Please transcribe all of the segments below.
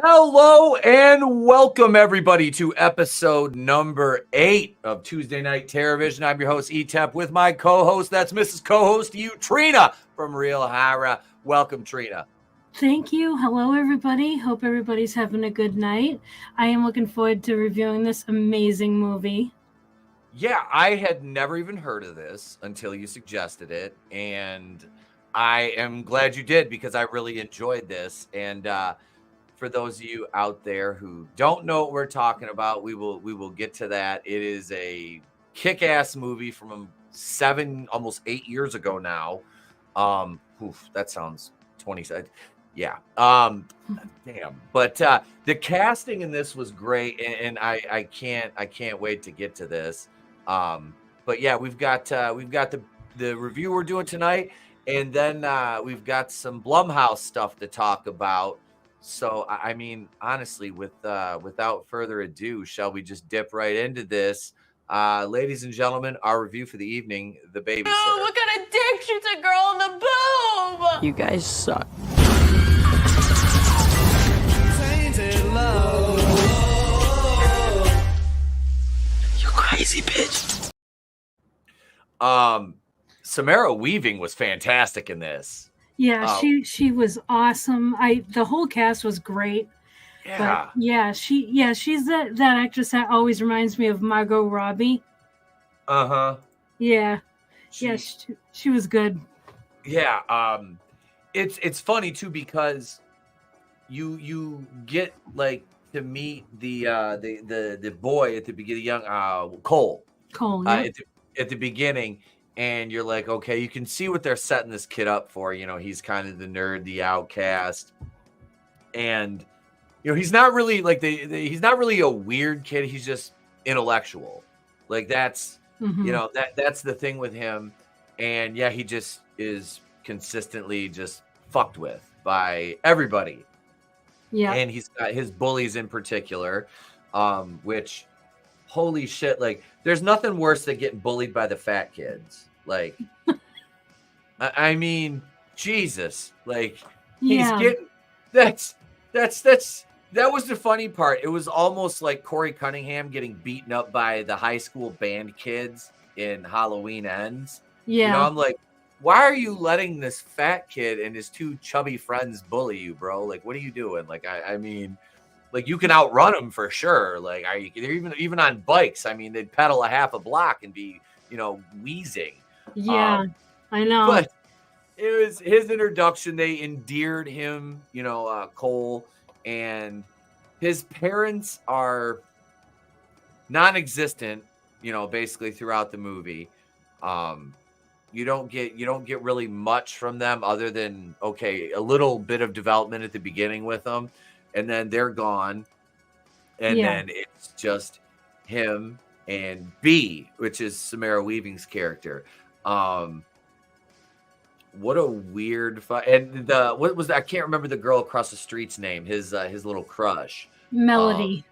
Hello and welcome everybody to episode number 8 of Tuesday Night TerrorVision. I'm your host Etep with my co-host, that's Mrs. Co-host you, Trina from Real Hara. Welcome, Trina. Thank you. Hello, everybody. Hope everybody's having a good night. I am looking forward to reviewing this amazing movie. Yeah, I had never even heard of this until you suggested it, and I am glad you did because I really enjoyed this. And for those of you out there who don't know what we're talking about, we will get to that. It is a kick-ass movie from almost 8 years ago now. That sounds 27. Yeah. Damn. But the casting in this was great, and I can't wait to get to this. But yeah, we've got the review we're doing tonight, and then we've got some Blumhouse stuff to talk about. So, I mean, honestly, without further ado, shall we just dip right into this? Ladies and gentlemen, our review for the evening, The Babysitter. Dude, what kind of dick shoots a girl in the boob? You guys suck. You crazy bitch. Samara Weaving was fantastic in this. Yeah, she was awesome. The whole cast was great. Yeah. But she's that actress that always reminds me of Margot Robbie. Uh-huh. Yeah. She was good. Yeah. It's funny too because you get like to meet the boy at the beginning, young Cole. Cole, yeah. At the beginning. And you're like, okay, you can see what they're setting this kid up for. You know, he's kind of the nerd, the outcast. And, you know, he's not really like he's not really a weird kid. He's just intellectual. Like that's, you know, that's the thing with him. And yeah, he just is consistently just fucked with by everybody. Yeah. And he's got his bullies in particular, which, holy shit, like there's nothing worse than getting bullied by the fat kids. Like, I mean, Jesus, like he's getting, that was the funny part. It was almost like Corey Cunningham getting beaten up by the high school band kids in Halloween Ends. Yeah. You know, I'm like, why are you letting this fat kid and his two chubby friends bully you, bro? Like, what are you doing? Like, I mean, like you can outrun them for sure. Like, they're even on bikes. I mean, they'd pedal a half a block and be, you know, wheezing. Yeah, I know. But it was his introduction. They endeared him, you know, Cole, and his parents are non-existent, you know, basically throughout the movie. You don't get really much from them other than, okay, a little bit of development at the beginning with them, and then they're gone. And then it's just him and B, which is Samara Weaving's character. What a weird and what was that? I can't remember the girl across the street's name, his little crush. Melody.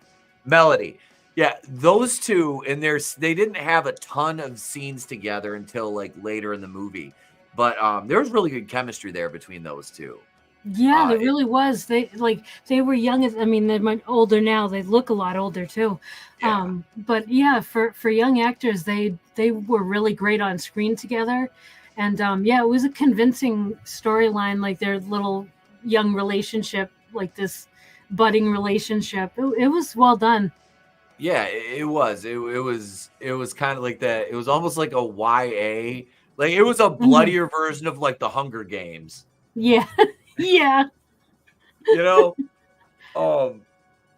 Melody. Yeah, those two, and they didn't have a ton of scenes together until like later in the movie. But there was really good chemistry there between those two. Yeah, there really was. They were young. I mean, they're much older now. They look a lot older too. Yeah. But yeah, for young actors, they were really great on screen together. And yeah, it was a convincing storyline, like their little young relationship, like this budding relationship. It was well done. Yeah, it was. It was kind of like that. It was almost like a YA. Like it was a bloodier version of like the Hunger Games. Yeah. Yeah. You know,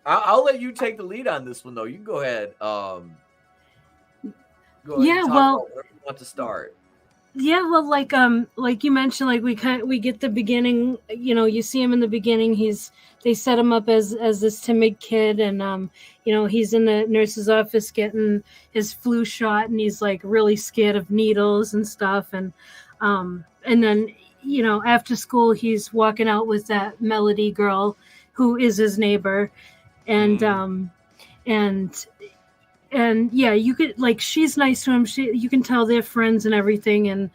I'll let you take the lead on this one though. You can go ahead. Go ahead yeah, and well, where you want to start. Yeah, well, like you mentioned, like we get the beginning. You know, you see him in the beginning. They set him up as this timid kid, and you know, he's in the nurse's office getting his flu shot, and he's like really scared of needles and stuff, and then, you know, after school, he's walking out with that Melody girl who is his neighbor. And yeah, you could, like, she's nice to him. You can tell they're friends and everything. And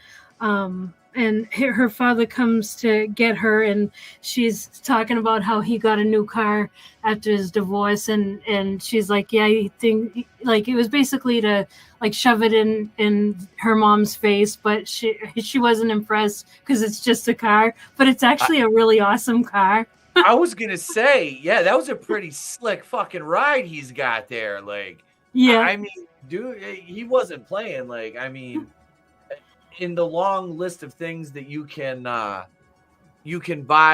her father comes to get her, and she's talking about how he got a new car after his divorce, and she's like, yeah, you think, like, it was basically to like shove it in her mom's face, but she wasn't impressed because it's just a car, but it's actually a really awesome car. I was gonna say, yeah, that was a pretty slick fucking ride he's got there. Like, Yeah, I mean, dude, he wasn't playing. Like, I mean, in the long list of things that you can buy,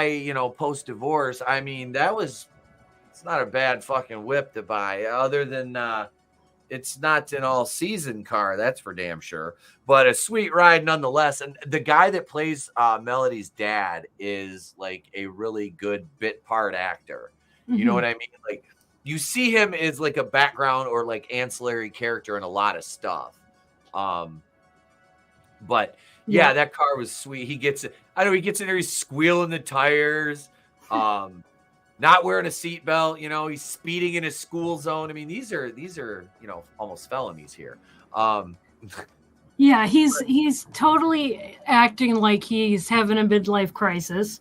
you know, post divorce, I mean, it's not a bad fucking whip to buy. Other than it's not an all season car, that's for damn sure. But a sweet ride nonetheless. And the guy that plays Melody's dad is like a really good bit part actor. You know what I mean? Like, you see him as like a background or like ancillary character in a lot of stuff. But yeah, that car was sweet. He gets it. I know he gets in there. He's squealing the tires, not wearing a seatbelt. You know, he's speeding in his school zone. I mean, these are you know, almost felonies here. Yeah, he's totally acting like he's having a midlife crisis.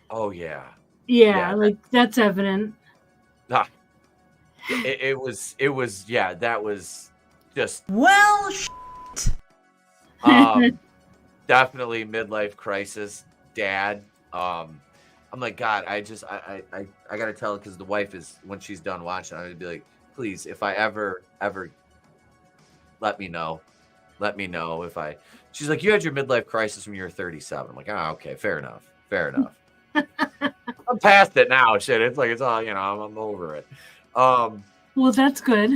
Oh yeah. Yeah, like that's evident. It was yeah, that was just Well, definitely midlife crisis, dad. I'm like, God, I gotta tell her, because the wife is, when she's done watching, I'm gonna be like, please, if I ever let me know if I. She's like, you had your midlife crisis when you were 37. I'm like, oh, okay, fair enough. I'm past it now. Shit, it's like, it's all, you know, I'm over it. Well, that's good.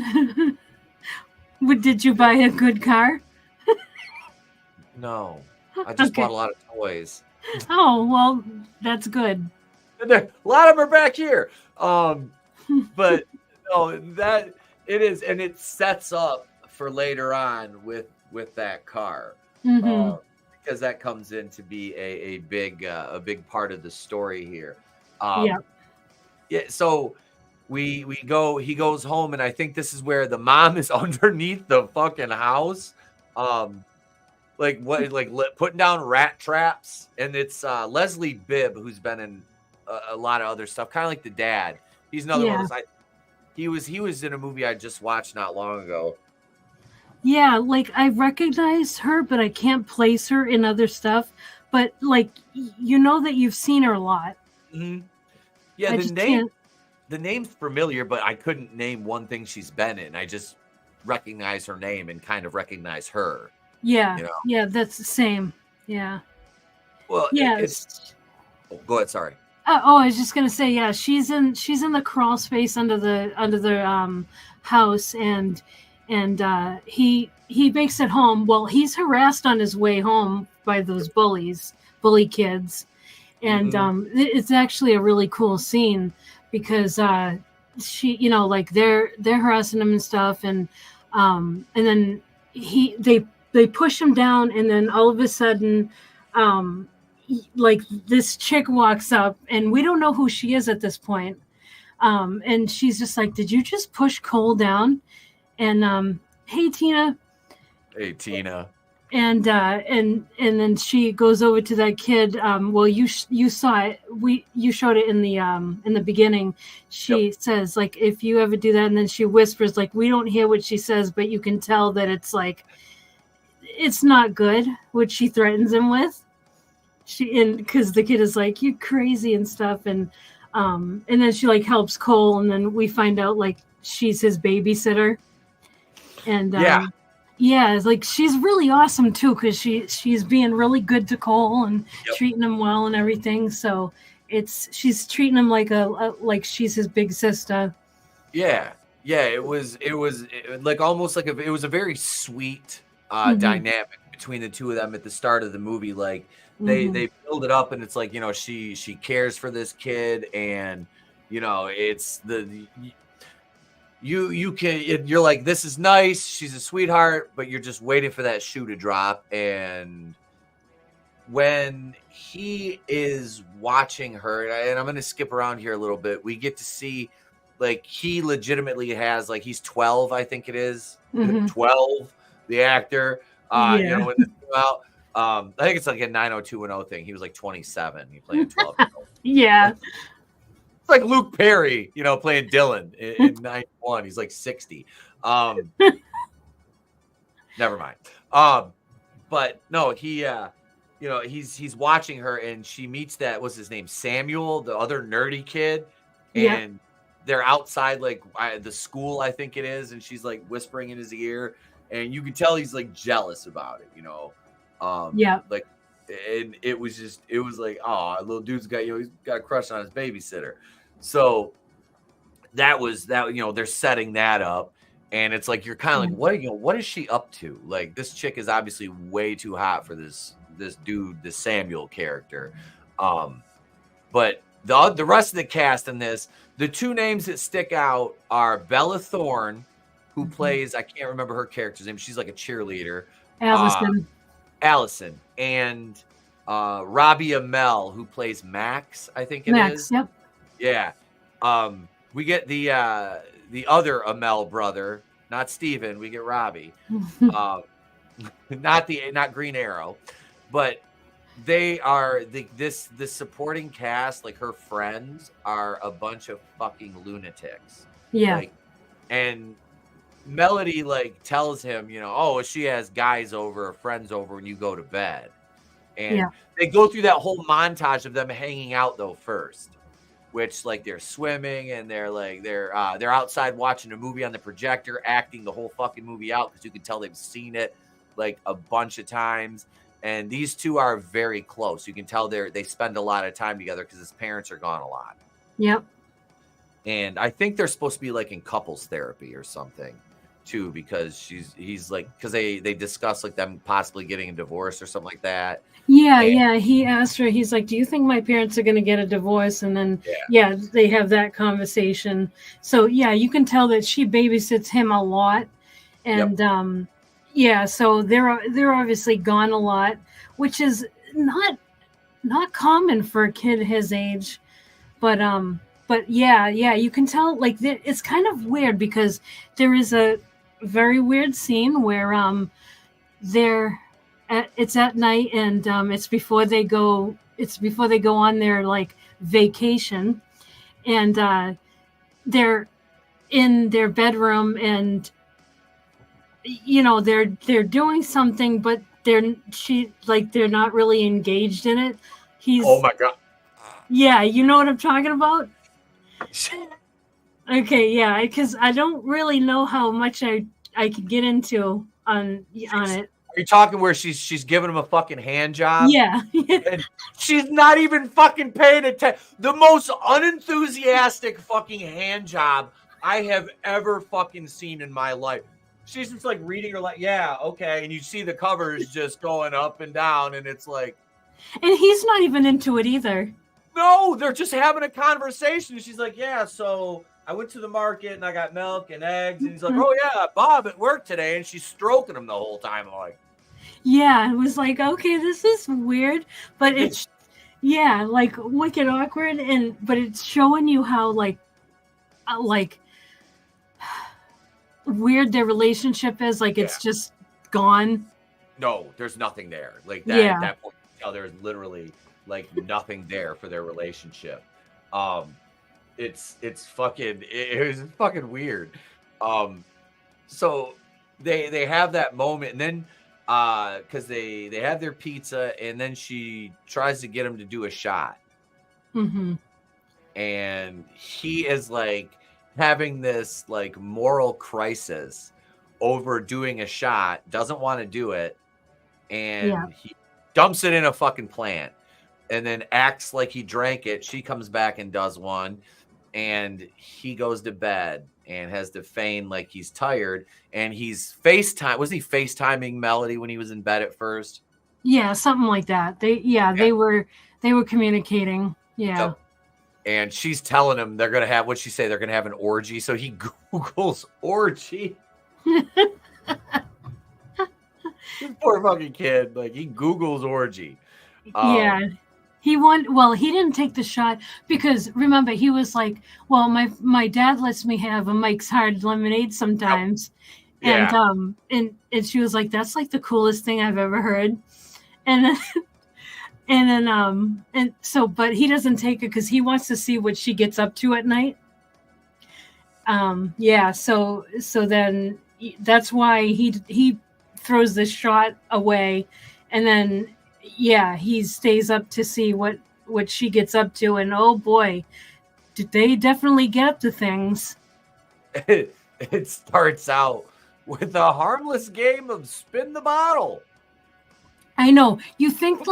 Did you buy a good car? No, I just bought a lot of toys. Oh, well, that's good. A lot of them are back here. But no, that it is, and it sets up for later on with that car, because that comes in to be a big part of the story here. Yeah. So he goes home, and I think this is where the mom is underneath the fucking house. Putting down rat traps, and it's Leslie Bibb, who's been in a lot of other stuff, kind of like the dad. He's another one of those. He was in a movie I just watched not long ago. Yeah, like I recognize her, but I can't place her in other stuff. But like, you know that you've seen her a lot. Mm-hmm. Yeah, the name's familiar, but I couldn't name one thing she's been in. I just recognize her name and kind of recognize her. Yeah, you know? Yeah, that's the same. Yeah. Well, yeah. Go ahead. Sorry. I was just gonna say, yeah, she's in the crawl space under the house, and he makes it home. Well, he's harassed on his way home by those bully kids, and it's actually a really cool scene because she, you know, like they're harassing him and stuff, and then they push him down, and then all of a sudden, like this chick walks up, and we don't know who she is at this point. And she's just like, "Did you just push Cole down?" And hey, Tina. Hey, Tina. And then she goes over to that kid. Well, you saw it. You showed it in the beginning. She says, like, if you ever do that, and then she whispers, like, we don't hear what she says, but you can tell that it's like, it's not good what she threatens him with. Because the kid is like, you're crazy and stuff, and then she like helps Cole, and then we find out like she's his babysitter, and it's like she's really awesome too, because she's being really good to Cole and treating him well and everything. So she's treating him like like she's his big sister. Yeah, it was like almost like it was a very sweet dynamic between the two of them at the start of the movie. Like they build it up, and it's like, you know, she cares for this kid, and you know, it's you're like, this is nice, she's a sweetheart, but you're just waiting for that shoe to drop. And when he is watching her, and I'm going to skip around here a little bit, we get to see like he legitimately has, like, he's 12, I think it is. 12, the actor, you know, when this came out, I think it's like a 90210 thing. He was like 27. He played 12-year-old. Yeah. It's like Luke Perry, playing Dylan in 91. He's like 60. Never mind. But no, he he's watching her, and she meets what's his name, Samuel, the other nerdy kid, and they're outside like the school, I think it is, and she's like whispering in his ear, and you can tell he's like jealous about it, like, and it was like, oh, little dude's got he's got a crush on his babysitter. So that they're setting that up. And it's like, you're kind of like, what is she up to? Like, this chick is obviously way too hot for this dude, the Samuel character. But the rest of the cast in this, the two names that stick out are Bella Thorne, who plays, I can't remember her character's name. She's like a cheerleader. Allison. And Robbie Amell, who plays Max, I think it is. Yep. Yeah. We get the other Amell brother, not Steven. We get Robbie, not Green Arrow, but they are this supporting cast. Like, her friends are a bunch of fucking lunatics. Yeah. And Melody tells him, oh, she has guys over, friends over when you go to bed, and they go through that whole montage of them hanging out though first. Which they're swimming, and they're outside watching a movie on the projector, acting the whole fucking movie out because you can tell they've seen it a bunch of times. And these two are very close. You can tell they spend a lot of time together because his parents are gone a lot. Yep. And I think they're supposed to be in couples therapy or something too, because because they discuss them possibly getting a divorce or something like that. Yeah. He asked her, he's like, do you think my parents are going to get a divorce? And then, they have that conversation. So, you can tell that she babysits him a lot. And, so they're obviously gone a lot, which is not common for a kid his age. But you can tell, it's kind of weird because there is a very weird scene where it's at night, and it's before they go on their vacation, and they're in their bedroom, and they're doing something, but they're not really engaged in it. Oh my god. Yeah, you know what I'm talking about? Okay, because I don't really know how much I could get into on it. Are you talking where she's giving him a fucking hand job? Yeah. And she's not even fucking paying attention. The most unenthusiastic fucking hand job I have ever fucking seen in my life. She's just reading her yeah, okay. And you see the covers just going up and down, and it's And he's not even into it either. No, they're just having a conversation. She's like, yeah, so I went to the market and I got milk and eggs. And he's like, oh, yeah, Bob at work today. And she's stroking him the whole time. I'm yeah, it was okay, this is weird. But it's, wicked awkward. But it's showing you how, weird their relationship is. It's just gone. No, there's nothing there. At that point, you tell there's literally nothing there for their relationship. It's fucking, it was fucking weird. So they have that moment, and then because they have their pizza, and then she tries to get him to do a shot. Mm-hmm. And he is having this moral crisis over doing a shot, doesn't want to do it, and he dumps it in a fucking plant, and then acts like he drank it. She comes back and does one, and he goes to bed and has to feign he's tired, and he's was he FaceTiming Melody when he was in bed at first? Yeah, something like that. They were communicating. Yeah. Yep. And she's telling him they're going to have, what'd she say? They're going to have an orgy. So he Googles orgy. This poor fucking kid. He Googles orgy. Yeah. He didn't take the shot because remember, he was like, well, my dad lets me have a Mike's Hard Lemonade sometimes. Yep. Yeah. And she was like, that's the coolest thing I've ever heard. And then, and so, but he doesn't take it because he wants to see what she gets up to at night. Yeah. So then that's why he throws the shot away, and then he stays up to see what she gets up to, and oh boy, did they definitely get up to things. It starts out with a harmless game of spin the bottle. I know. You think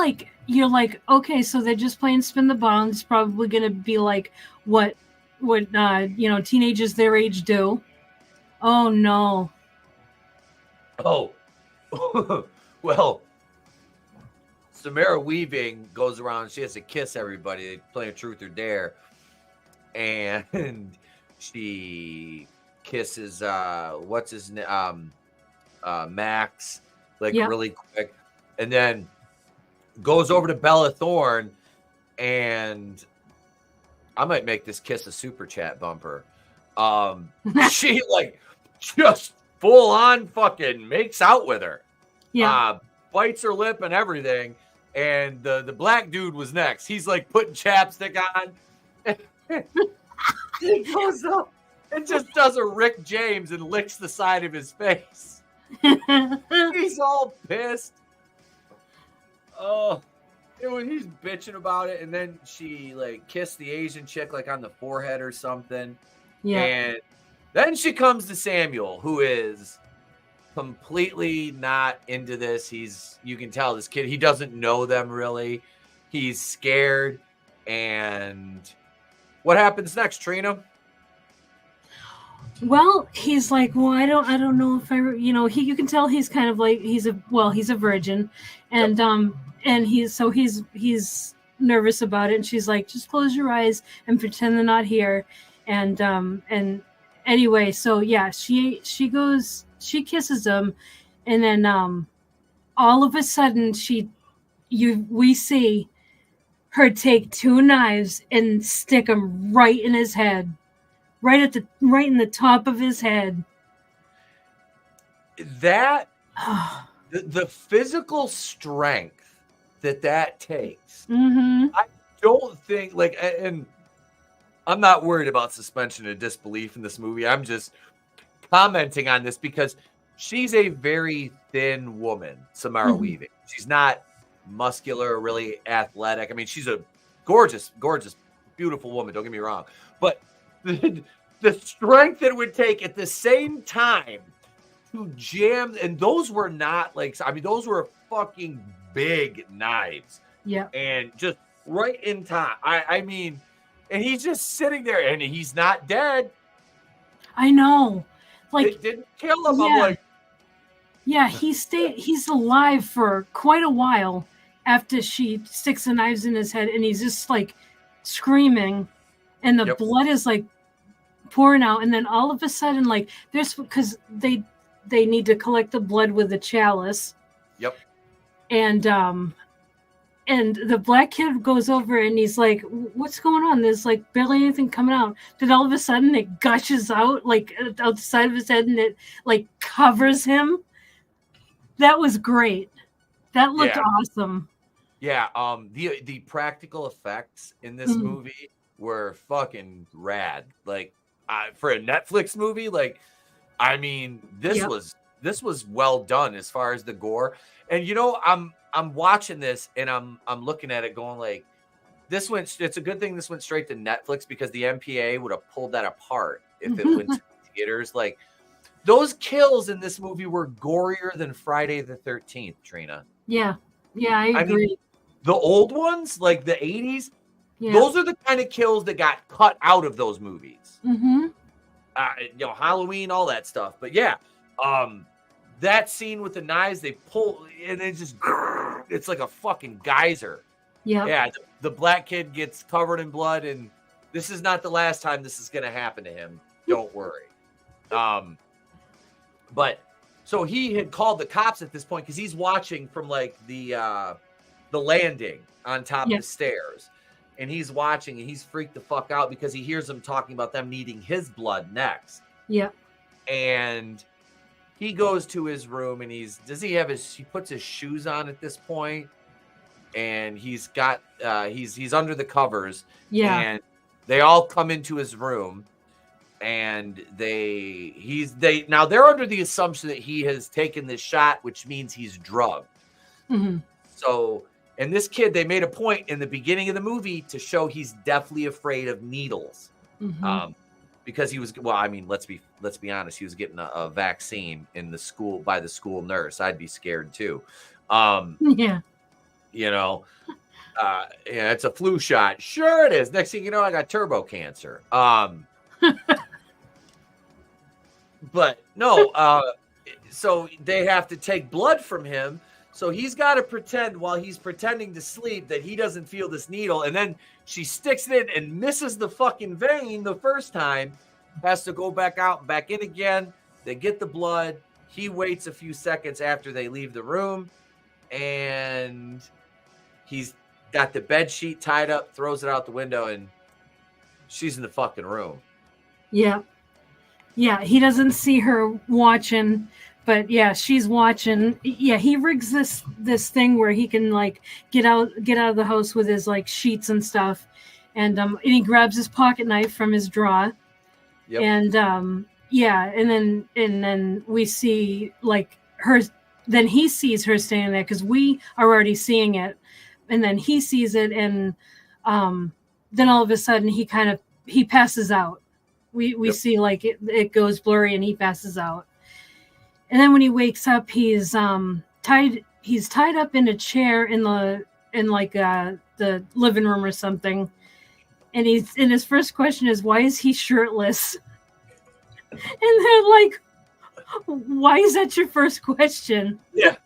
you're like, okay, so they're just playing spin the bottle. It's probably gonna be like what teenagers their age do. Oh no. Oh, well, Samara Weaving goes around. She has to kiss everybody. They play Truth or Dare, and she kisses what's his name, Max, really quick, and then goes over to Bella Thorne, and I might make this kiss a super chat bumper. She just full on fucking makes out with her. Yeah. Bites her lip and everything. And the black dude was next. He's like putting chapstick on. He goes up and just does a Rick James and licks the side of his face. He's all pissed. Oh, he's bitching about it. And then she kissed the Asian chick on the forehead or something. Yeah. And then she comes to Samuel, who is completely not into this. You can tell this kid, he doesn't know them really. He's scared. And what happens next, Trina? Well, he's like, well, I don't know if you can tell he's kind of he's a virgin, and and he's nervous about it. And she's like, just close your eyes and pretend they're not here. And anyway, so yeah, she kisses him, and then all of a sudden we see her take two knives and stick them right in his head, right in the top of his head. That the physical strength that takes. Mm-hmm. I don't think and I'm not worried about suspension of disbelief in this movie. I'm just commenting on this because she's a very thin woman, Samara Weaving. She's not muscular, really athletic. I mean, she's a gorgeous, gorgeous, beautiful woman. Don't get me wrong. But the strength it would take at the same time to jam, and those were not those were fucking big knives. Yeah. And just right in time. I mean, and he's just sitting there and he's not dead. I know. It didn't kill him. Yeah. I'm he's alive for quite a while after she sticks the knives in his head, and he's just screaming, and the blood is pouring out, and then all of a sudden there's, because they need to collect the blood with the chalice. Yep. And the black kid goes over and he's like, what's going on? There's barely anything coming out. Then all of a sudden it gushes out out the side of his head, and it covers him. That was great. That looked awesome. Yeah. The practical effects in this movie were fucking rad. For a Netflix movie, I mean, this was well done as far as the gore. And I'm watching this and I'm looking at it going it's a good thing this went straight to Netflix, because the MPA would have pulled that apart if it went to theaters. Those kills in this movie were gorier than Friday the 13th, Trina. Yeah. Yeah, I agree. Mean, the old ones, the 80s, those are the kind of kills that got cut out of those movies. Mm-hmm. Halloween, all that stuff. But yeah, that scene with the knives, they pull, and it's like a fucking geyser. Yeah. Yeah. The black kid gets covered in blood, and this is not the last time this is going to happen to him. Don't worry. But so he had called the cops at this point, because he's watching from the landing on top of the stairs, and he's watching, and he's freaked the fuck out because he hears them talking about them needing his blood next. Yeah. And he goes to his room, and he puts his shoes on at this point, and he's got he's under the covers. Yeah. And they all come into his room, and now they're under the assumption that he has taken this shot, which means he's drugged. Mhm. So, and this kid, they made a point in the beginning of the movie to show he's deathly afraid of needles. Mhm. Because he was, well, I mean, let's be honest, he was getting a vaccine in the school by the school nurse. I'd be scared too. Yeah. You know, yeah, it's a flu shot. Sure it is. Next thing you know, I got turbo cancer. But no, so they have to take blood from him. So he's got to pretend while he's pretending to sleep that he doesn't feel this needle. And then she sticks it in and misses the fucking vein the first time. Has to go back out and back in again. They get the blood. He waits a few seconds after they leave the room. And he's got the bed sheet tied up, throws it out the window, and she's in the fucking room. Yeah. Yeah, he doesn't see her watching, but yeah, she's watching. Yeah, he rigs this thing where he can like get out of the house with his like sheets and stuff, and he grabs his pocket knife from his drawer. Yep. And yeah, and then we see like her. Then he sees her standing there because we are already seeing it, and then he sees it, and then all of a sudden he passes out. We Yep. see like it goes blurry and he passes out. And then when he wakes up, he's tied up in a chair in the living room or something. And his first question is, why is he shirtless? And they're like, why is that your first question? Yeah.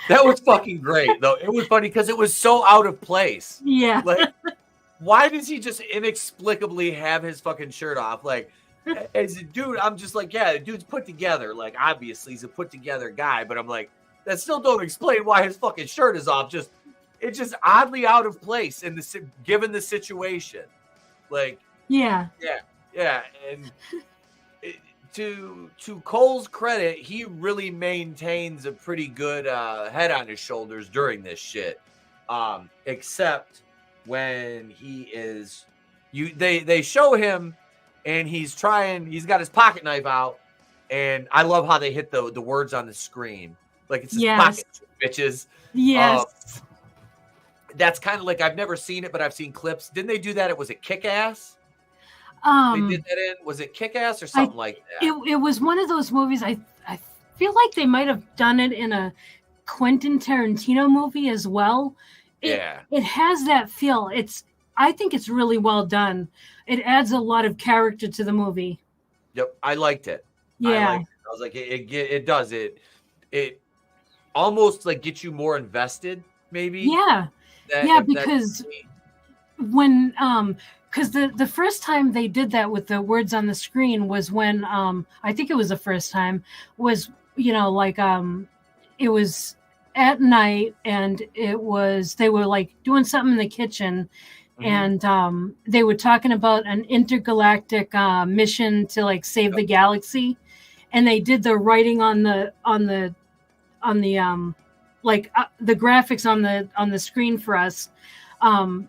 That was fucking great, though. It was funny because it was so out of place. Yeah. Like, why does he just inexplicably have his fucking shirt off? Like, as a dude, I'm just like, yeah, the dude's put together. Like, obviously, he's a put together guy, but I'm like, that still don't explain why his fucking shirt is off. It's just oddly out of place given the situation. Like, Yeah. And to Cole's credit, he really maintains a pretty good head on his shoulders during this shit. Except when he is, they show him, and he's got his pocket knife out, and I love how they hit the words on the screen, like it's his pocket, bitches. Yes. That's kind of like, I've never seen it, but I've seen clips. Didn't they do that? It was a Kick-Ass. They did that in, was it Kick-Ass or something like that? It was one of those movies. I feel like they might have done it in a Quentin Tarantino movie as well. It has that feel. I think it's really well done. It adds a lot of character to the movie. Yep, I liked it. Yeah, I was like, it does it. It almost like gets you more invested, maybe. Yeah, because when because the first time they did that with the words on the screen was when I think it was the first time was, like it was at night, and they were like doing something in the kitchen, and they were talking about an intergalactic mission to like save the galaxy, and they did the writing on the the graphics on the screen for us, and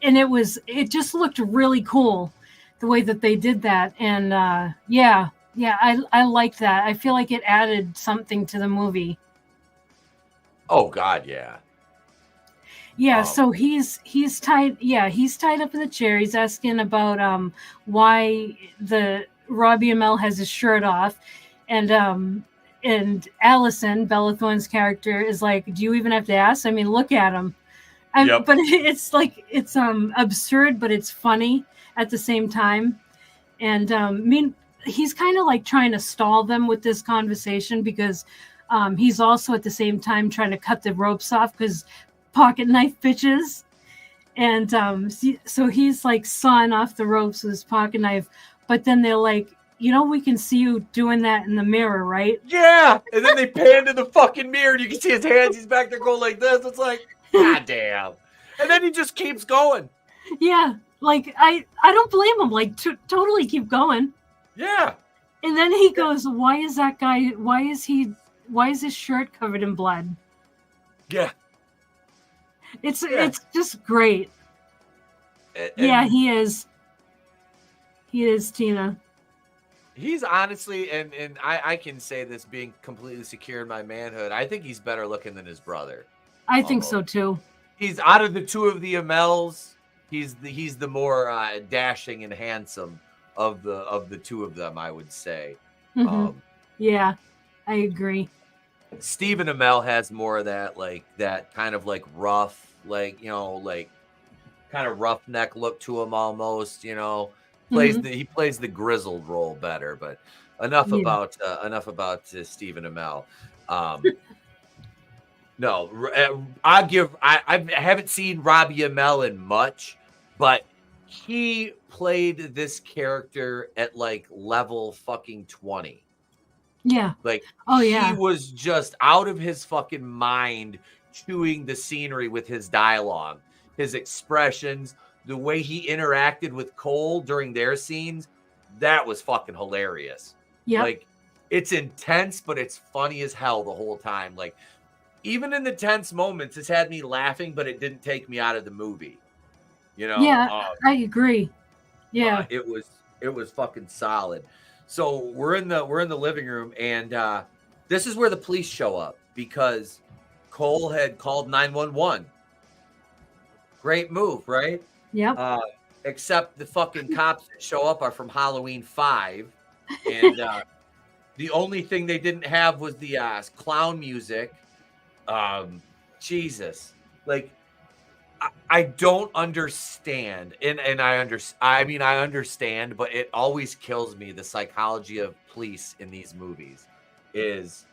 it just looked really cool the way that they did that, and I liked that. I feel like it added something to the movie. Oh God, yeah. Yeah, so he's tied. Yeah, he's tied up in the chair. He's asking about why the Robbie Amell has his shirt off, and Allison, Bella Thorne's character, is like, "Do you even have to ask? I mean, look at him." But it's like it's absurd, but it's funny at the same time. And he's kind of like trying to stall them with this conversation because he's also at the same time trying to cut the ropes off because pocket knife bitches. And so he's like sawing off the ropes with his pocket knife, but then they're like, we can see you doing that in the mirror, right? Yeah. And then they pan to the fucking mirror and you can see his hands. He's back there going like this. It's like, God damn. And then he just keeps going. Yeah. Like, I don't blame him. Like, totally keep going. Yeah. And then he goes, why is his shirt covered in blood? Yeah. It's just great. And He is. He is, Tina. he's honestly, and I can say this being completely secure in my manhood, I think he's better looking than his brother. I think so too. He's out of the two of the Amels, he's the more dashing and handsome of the two of them, I would say. Yeah, I agree. Stephen Amell has more of that kind of like rough, like, you know, like kind of roughneck look to him almost, you know. He plays the grizzled role better, but enough about Stephen Amell. No, I haven't seen Robbie Amell in much, but he played this character at like level fucking 20. Yeah. Like, he was just out of his fucking mind, chewing the scenery with his dialogue, his expressions, the way he interacted with Cole during their scenes. That was fucking hilarious. Yeah. Like, it's intense, but it's funny as hell the whole time. Like, even in the tense moments, it's had me laughing, but it didn't take me out of the movie. You know? Yeah, I agree. Yeah. It was fucking solid. So we're in the living room, and this is where the police show up because Cole had called 911. Great move, right? Yep. Except the fucking cops that show up are from Halloween 5, and the only thing they didn't have was the clown music. Jesus, like, I don't understand, and I understand, but it always kills me, the psychology of police in these movies is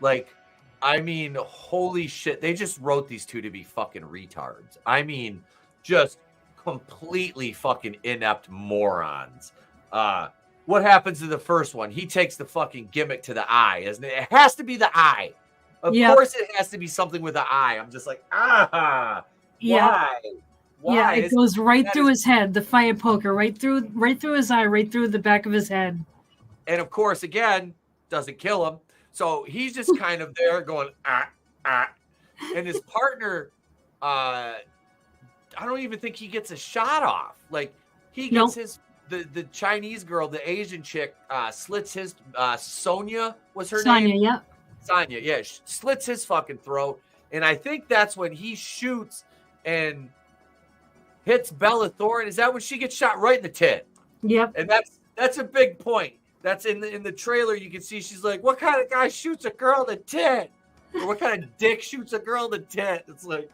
like, I mean, holy shit, they just wrote these two to be fucking retards. I mean, just completely fucking inept morons. What happens to the first one? He takes the fucking gimmick to the eye, isn't it? It has to be the eye. Of course it has to be something with the eye. I'm just like, why? Yeah, it goes right through his head, the fire poker, right through his eye, right through the back of his head. And of course, again, doesn't kill him. So he's just kind of there going, And his partner, I don't even think he gets a shot off. Like, he gets the Chinese girl, the Asian chick, slits his, Sonia was her name? Sonia, yeah. Slits his fucking throat. And I think that's when he shoots and hits Bella Thorne. Is that when she gets shot right in the tit? Yep. And that's a big point. That's in the trailer. You can see she's like, what kind of guy shoots a girl in the tit? Or what kind of dick shoots a girl in the tit? It's like,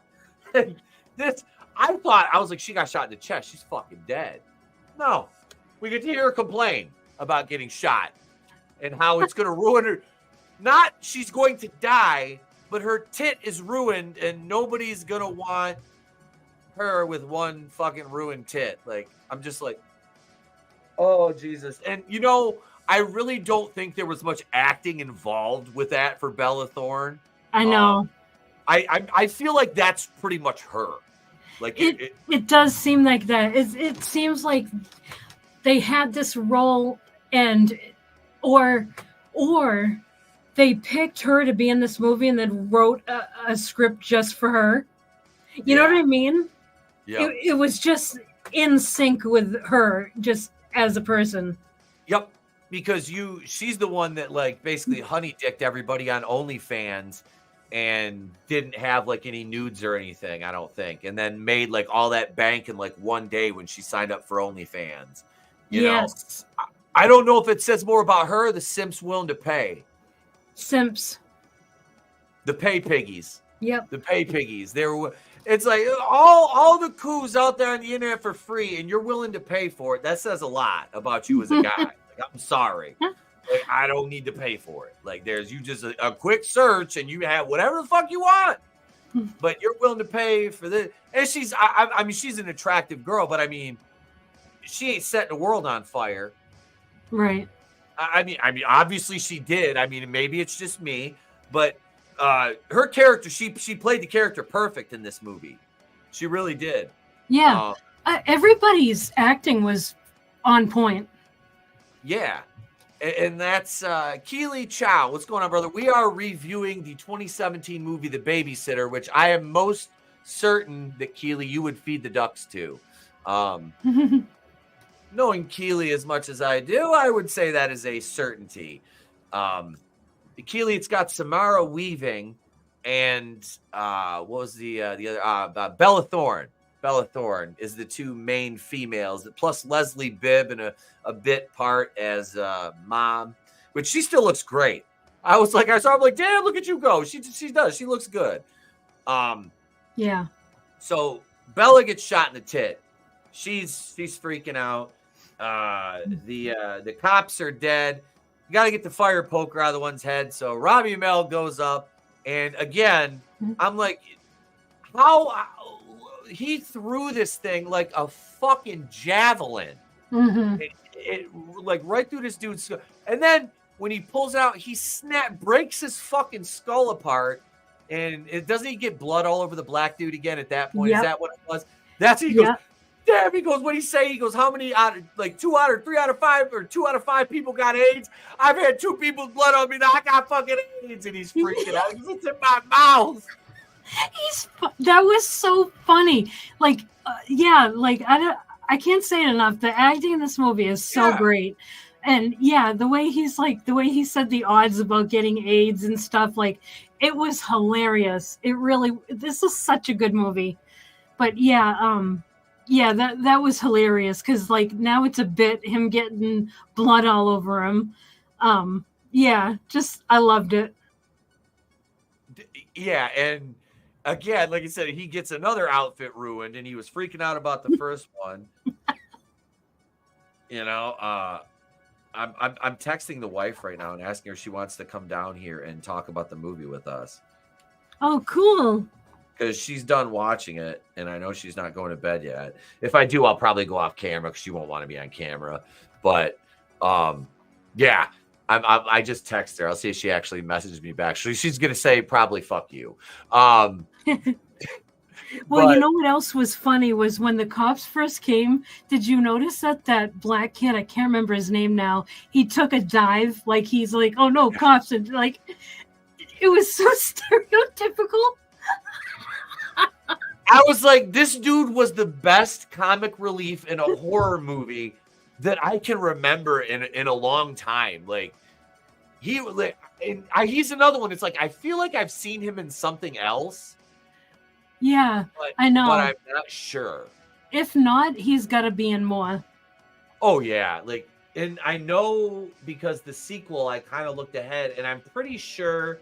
this. I was like, she got shot in the chest. She's fucking dead. No. We get to hear her complain about getting shot and how it's going to ruin her. Not she's going to die, but her tit is ruined and nobody's going to want her with one fucking ruined tit. Like, I'm just like, oh, Jesus. And, you know, I really don't think there was much acting involved with that for Bella Thorne. I know. I feel like that's pretty much her. Like, it does seem like that. It seems like they had this role or they picked her to be in this movie and then wrote a script just for her. You know what I mean? Yeah. It was just in sync with her, just as a person. Yep. Because she's the one that, like, basically honey-dicked everybody on OnlyFans and didn't have, like, any nudes or anything, I don't think. And then made, like, all that bank in, like, one day when she signed up for OnlyFans. You know? I don't know if it says more about her or the simps willing to pay. Simps. The pay piggies. Yep. The pay piggies. It's like all the coups out there on the internet for free, and you're willing to pay for it. That says a lot about you as a guy. Like, I'm sorry. Like, I don't need to pay for it. Like, there's you just a quick search, and you have whatever the fuck you want. But you're willing to pay for this. And I mean, she's an attractive girl, but I mean, she ain't setting the world on fire. Right. I mean, obviously she did. I mean, maybe it's just me, but her character, she played the character perfect in this movie. She really did. Yeah. Everybody's acting was on point. Yeah. And that's Keely Chow. What's going on, brother? We are reviewing the 2017 movie, The Babysitter, which I am most certain that Keely, you would feed the ducks to. Knowing Keely as much as I do, I would say that is a certainty. Keely, it's got Samara Weaving and what was the other? Bella Thorne. Bella Thorne is the two main females, plus Leslie Bibb in a bit part as mom, which she still looks great. I saw her, I'm like, damn, look at you go. She does. She looks good. Yeah. So Bella gets shot in the tit. She's freaking out. The cops are dead. You got to get the fire poker out of the one's head. So Robbie Amell goes up, and again, I'm like, how he threw this thing like a fucking javelin, it like right through this dude's skull. And then when he pulls it out, he breaks his fucking skull apart, and it doesn't he get blood all over the black dude again at that point? Yep. Is that what it was? That's he goes. Damn, he goes, what did he say? He goes, how many out of, like 2 out of 3 out of 5 or 2 out of 5 people got AIDS? I've had 2 people's blood on me. Now I got fucking AIDS. And he's freaking out. He goes, it's in my mouth. That was so funny. Like, like I can't say it enough. The acting in this movie is so great. And the way he said the odds about getting AIDS and stuff, like, it was hilarious. This is such a good movie. But that was hilarious because like now it's a bit him getting blood all over him. I loved it. Yeah, and again, like I said, he gets another outfit ruined, and he was freaking out about the first one. I'm texting the wife right now and asking her if she wants to come down here and talk about the movie with us. Oh, cool. Because she's done watching it, and I know she's not going to bed yet. If I do, I'll probably go off camera because she won't want to be on camera. But I just text her. I'll see if she actually messages me back. She's going to say probably fuck you. Well, you know what else was funny was when the cops first came. Did you notice that black kid? I can't remember his name now. He took a dive, like he's like, oh no, cops, and like it was so stereotypical. I was like, this dude was the best comic relief in a horror movie that I can remember in a long time. Like he's another one. It's like I feel like I've seen him in something else. Yeah, I know, but I'm not sure. If not, he's got to be in more. Oh yeah, like, and I know because the sequel, I kind of looked ahead, and I'm pretty sure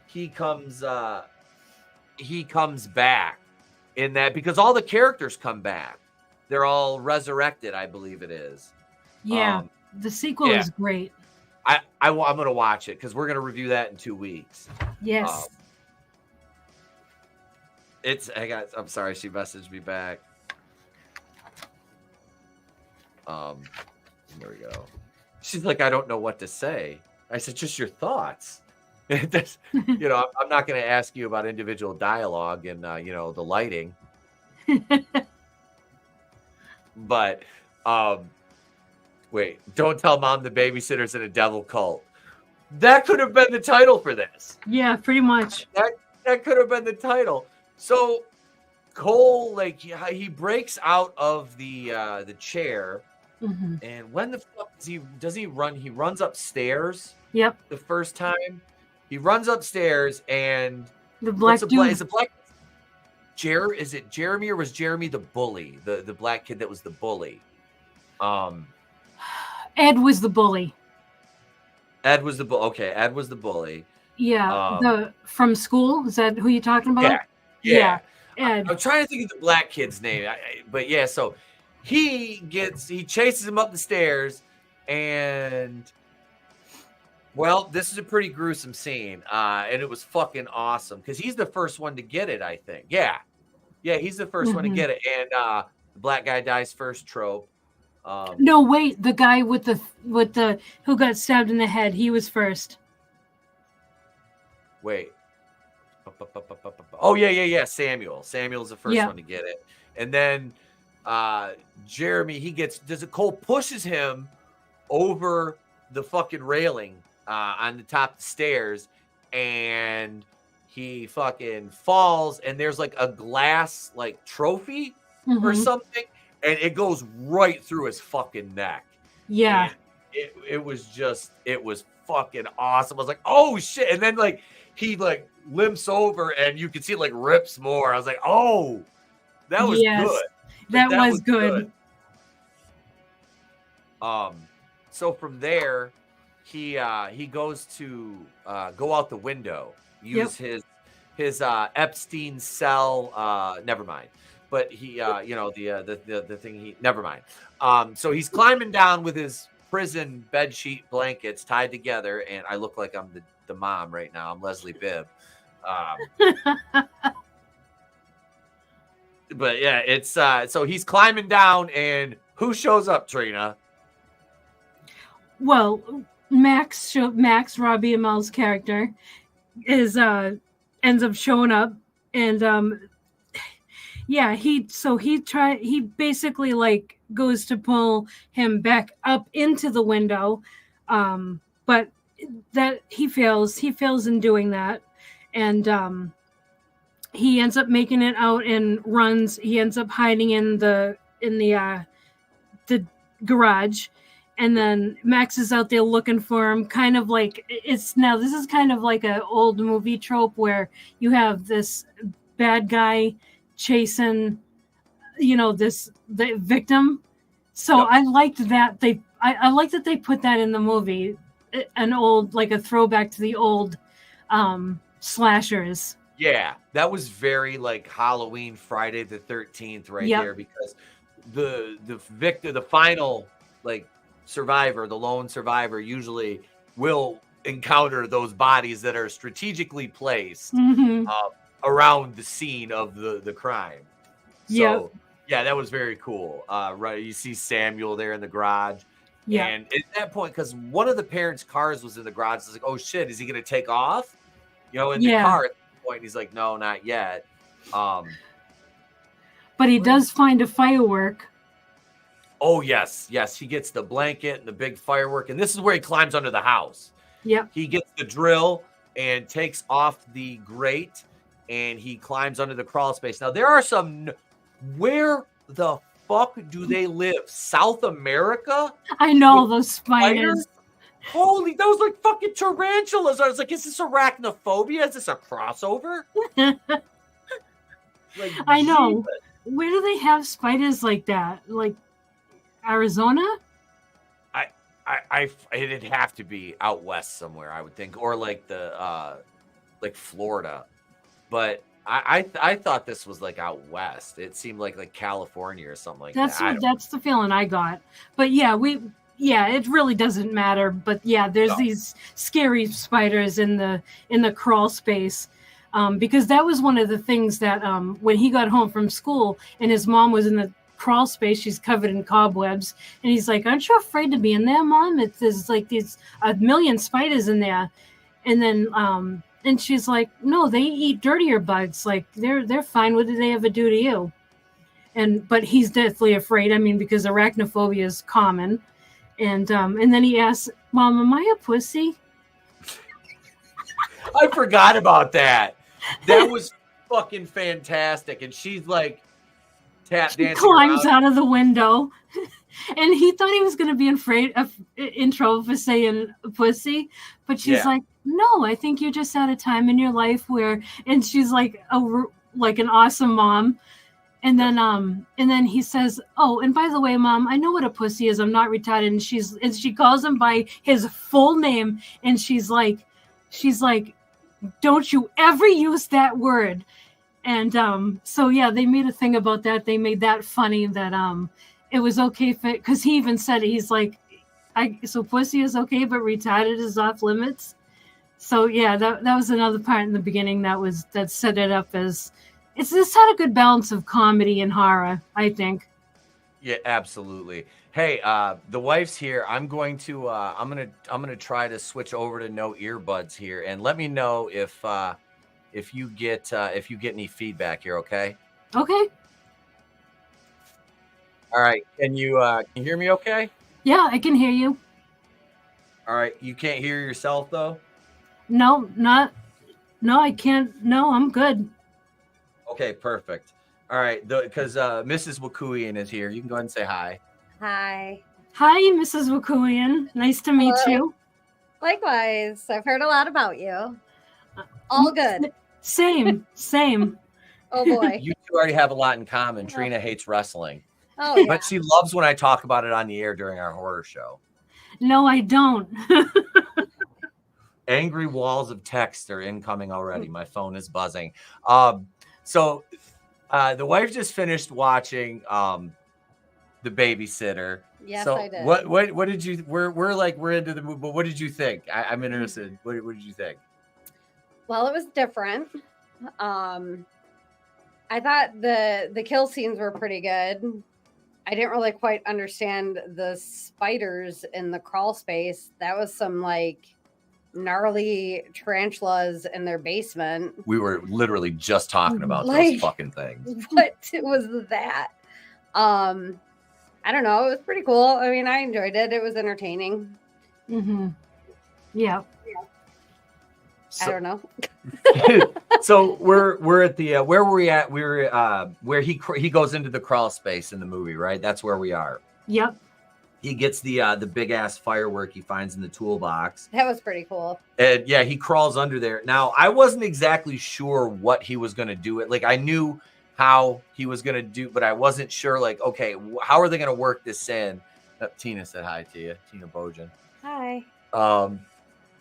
he comes back in that because all the characters come back. They're all resurrected, I believe it is. Yeah, the sequel is great. I'm going to watch it because we're going to review that in 2 weeks. Yes. I'm sorry, she messaged me back. There we go. She's like, I don't know what to say. I said, just your thoughts. I'm not going to ask you about individual dialogue and, the lighting. But, wait, don't tell mom the babysitter's in a devil cult. That could have been the title for this. Yeah, pretty much. That could have been the title. So Cole, like, he breaks out of the chair, and when the fuck does he run? He runs upstairs. Yep. The first time he runs upstairs, and the black dude. Is it Jeremy or was Jeremy the bully? The black kid that was the bully. Ed was the bully. Ed was the bully. Okay, Ed was the bully. Yeah. From school. Is that who you're talking about? Yeah. Ed. I'm trying to think of the black kid's name, but yeah. So he chases him up the stairs, and well, this is a pretty gruesome scene, and it was fucking awesome because he's the first one to get it. I think. Yeah, he's the first one to get it, and the black guy dies first trope. No, wait, the guy with the who got stabbed in the head, he was first. Wait. Oh yeah. Samuel's the first one to get it, and then Jeremy Cole pushes him over the fucking railing on the top of the stairs, and he fucking falls, and there's like a glass like trophy or something, and it goes right through his fucking neck. Yeah. And it was fucking awesome. I was like, oh shit. And then like he like limps over and you can see it like rips more. I was like, oh, that was good. That was good. So from there, he goes to go out the window, use his Epstein cell. Never mind. But he, the thing he, never mind. So he's climbing down with his prison bed sheet blankets tied together, and I look like I'm the mom right now. I'm Leslie Bibb. But yeah, it's so he's climbing down, and who shows up, Trina? Well, Max Robbie Amel's character is ends up showing up, and yeah, he basically like goes to pull him back up into the window, but that he fails in doing that, and he ends up making it out and runs. He ends up hiding in the garage, and then Max is out there looking for him. Kind of like this is kind of like an old movie trope where you have this bad guy chasing, the victim. So I liked that I like that they put that in the movie, an old, like a throwback to the old slashers. Yeah, that was very like Halloween, Friday the 13th there, because the victor, the final like survivor, the lone survivor, usually will encounter those bodies that are strategically placed around the scene of the crime. So yeah, that was very cool. Right, you see Samuel there in the garage. Yeah, and at that point, because one of the parents' cars was in the garage, it's like, oh shit, is he gonna take off? In the car at the point, he's like, no, not yet. But he does find a firework. Oh yes, he gets the blanket and the big firework, and this is where he climbs under the house. Yep. He gets the drill and takes off the grate, and he climbs under the crawl space. Now there are some. Where the fuck do they live? South America? I know those spiders. Holy, those like fucking tarantulas. I was like, is this arachnophobia? Is this a crossover? Like, I know. Where do they have spiders like that? Like Arizona? It'd have to be out west somewhere, I would think, or like the like Florida. But I thought this was like out west. It seemed like California or something like that. That's the feeling I got. But yeah, it really doesn't matter. But yeah, there's these scary spiders in the crawl space. Because that was one of the things that when he got home from school and his mom was in the crawl space, she's covered in cobwebs, and he's like, aren't you afraid to be in there, Mom? There's like these a million spiders in there. And then and she's like, no, they eat dirtier bugs. Like they're fine. What did they ever do to you? But he's deathly afraid. I mean, because arachnophobia is common. And then he asks, Mom, am I a pussy? I forgot about that. That was fucking fantastic. And she's like tap dancing. Climbs out of the window. And he thought he was going to be in trouble for saying pussy. But she's like, no, I think you're just at a time in your life where, and she's like an awesome mom. And then he says, oh, and by the way, Mom, I know what a pussy is. I'm not retarded. And she calls him by his full name. And she's like, don't you ever use that word. And so yeah, they made a thing about that. They made that funny that it was okay because he even said, he's like, so pussy is okay, but retarded is off limits. So yeah, that was another part in the beginning that set it up as this had a good balance of comedy and horror, I think. Yeah, absolutely. Hey, the wife's here. I'm going to I'm gonna try to switch over to no earbuds here, and let me know if you get any feedback here. Okay. Okay. All right. Can you hear me? Okay. Yeah, I can hear you. All right. You can't hear yourself though. No, not. No, I can't. No, I'm good. Okay, perfect. All right, because Mrs. Wakuian is here. You can go ahead and say hi. Hi. Hi, Mrs. Wakuian. Nice to meet you. Likewise. I've heard a lot about you. All good. Same. Oh boy. You two already have a lot in common. Trina hates wrestling. Oh yeah. But she loves when I talk about it on the air during our horror show. No, I don't. Angry walls of text are incoming already. My phone is buzzing. So the wife just finished watching The Babysitter. Yes, so I did. What did you? We're into the movie, but what did you think? I'm interested. What did you think? Well, it was different. I thought the kill scenes were pretty good. I didn't really quite understand the spiders in the crawl space. That was some like gnarly tarantulas in their basement. We were literally just talking about those fucking things. What was that? I don't know. It was pretty cool. I mean, I enjoyed it. It was entertaining. Mm-hmm. Yeah. I don't know. So we're at the where were we at? We're where he goes into the crawl space in the movie, right? That's where we are. Yep. He gets the big ass firework he finds in the toolbox. That was pretty cool. And yeah, he crawls under there. Now, I wasn't exactly sure what he was going to do. Like I knew how he was going to do, but I wasn't sure like, okay, how are they going to work this in? Tina said hi to you, Tina Bojan. Hi.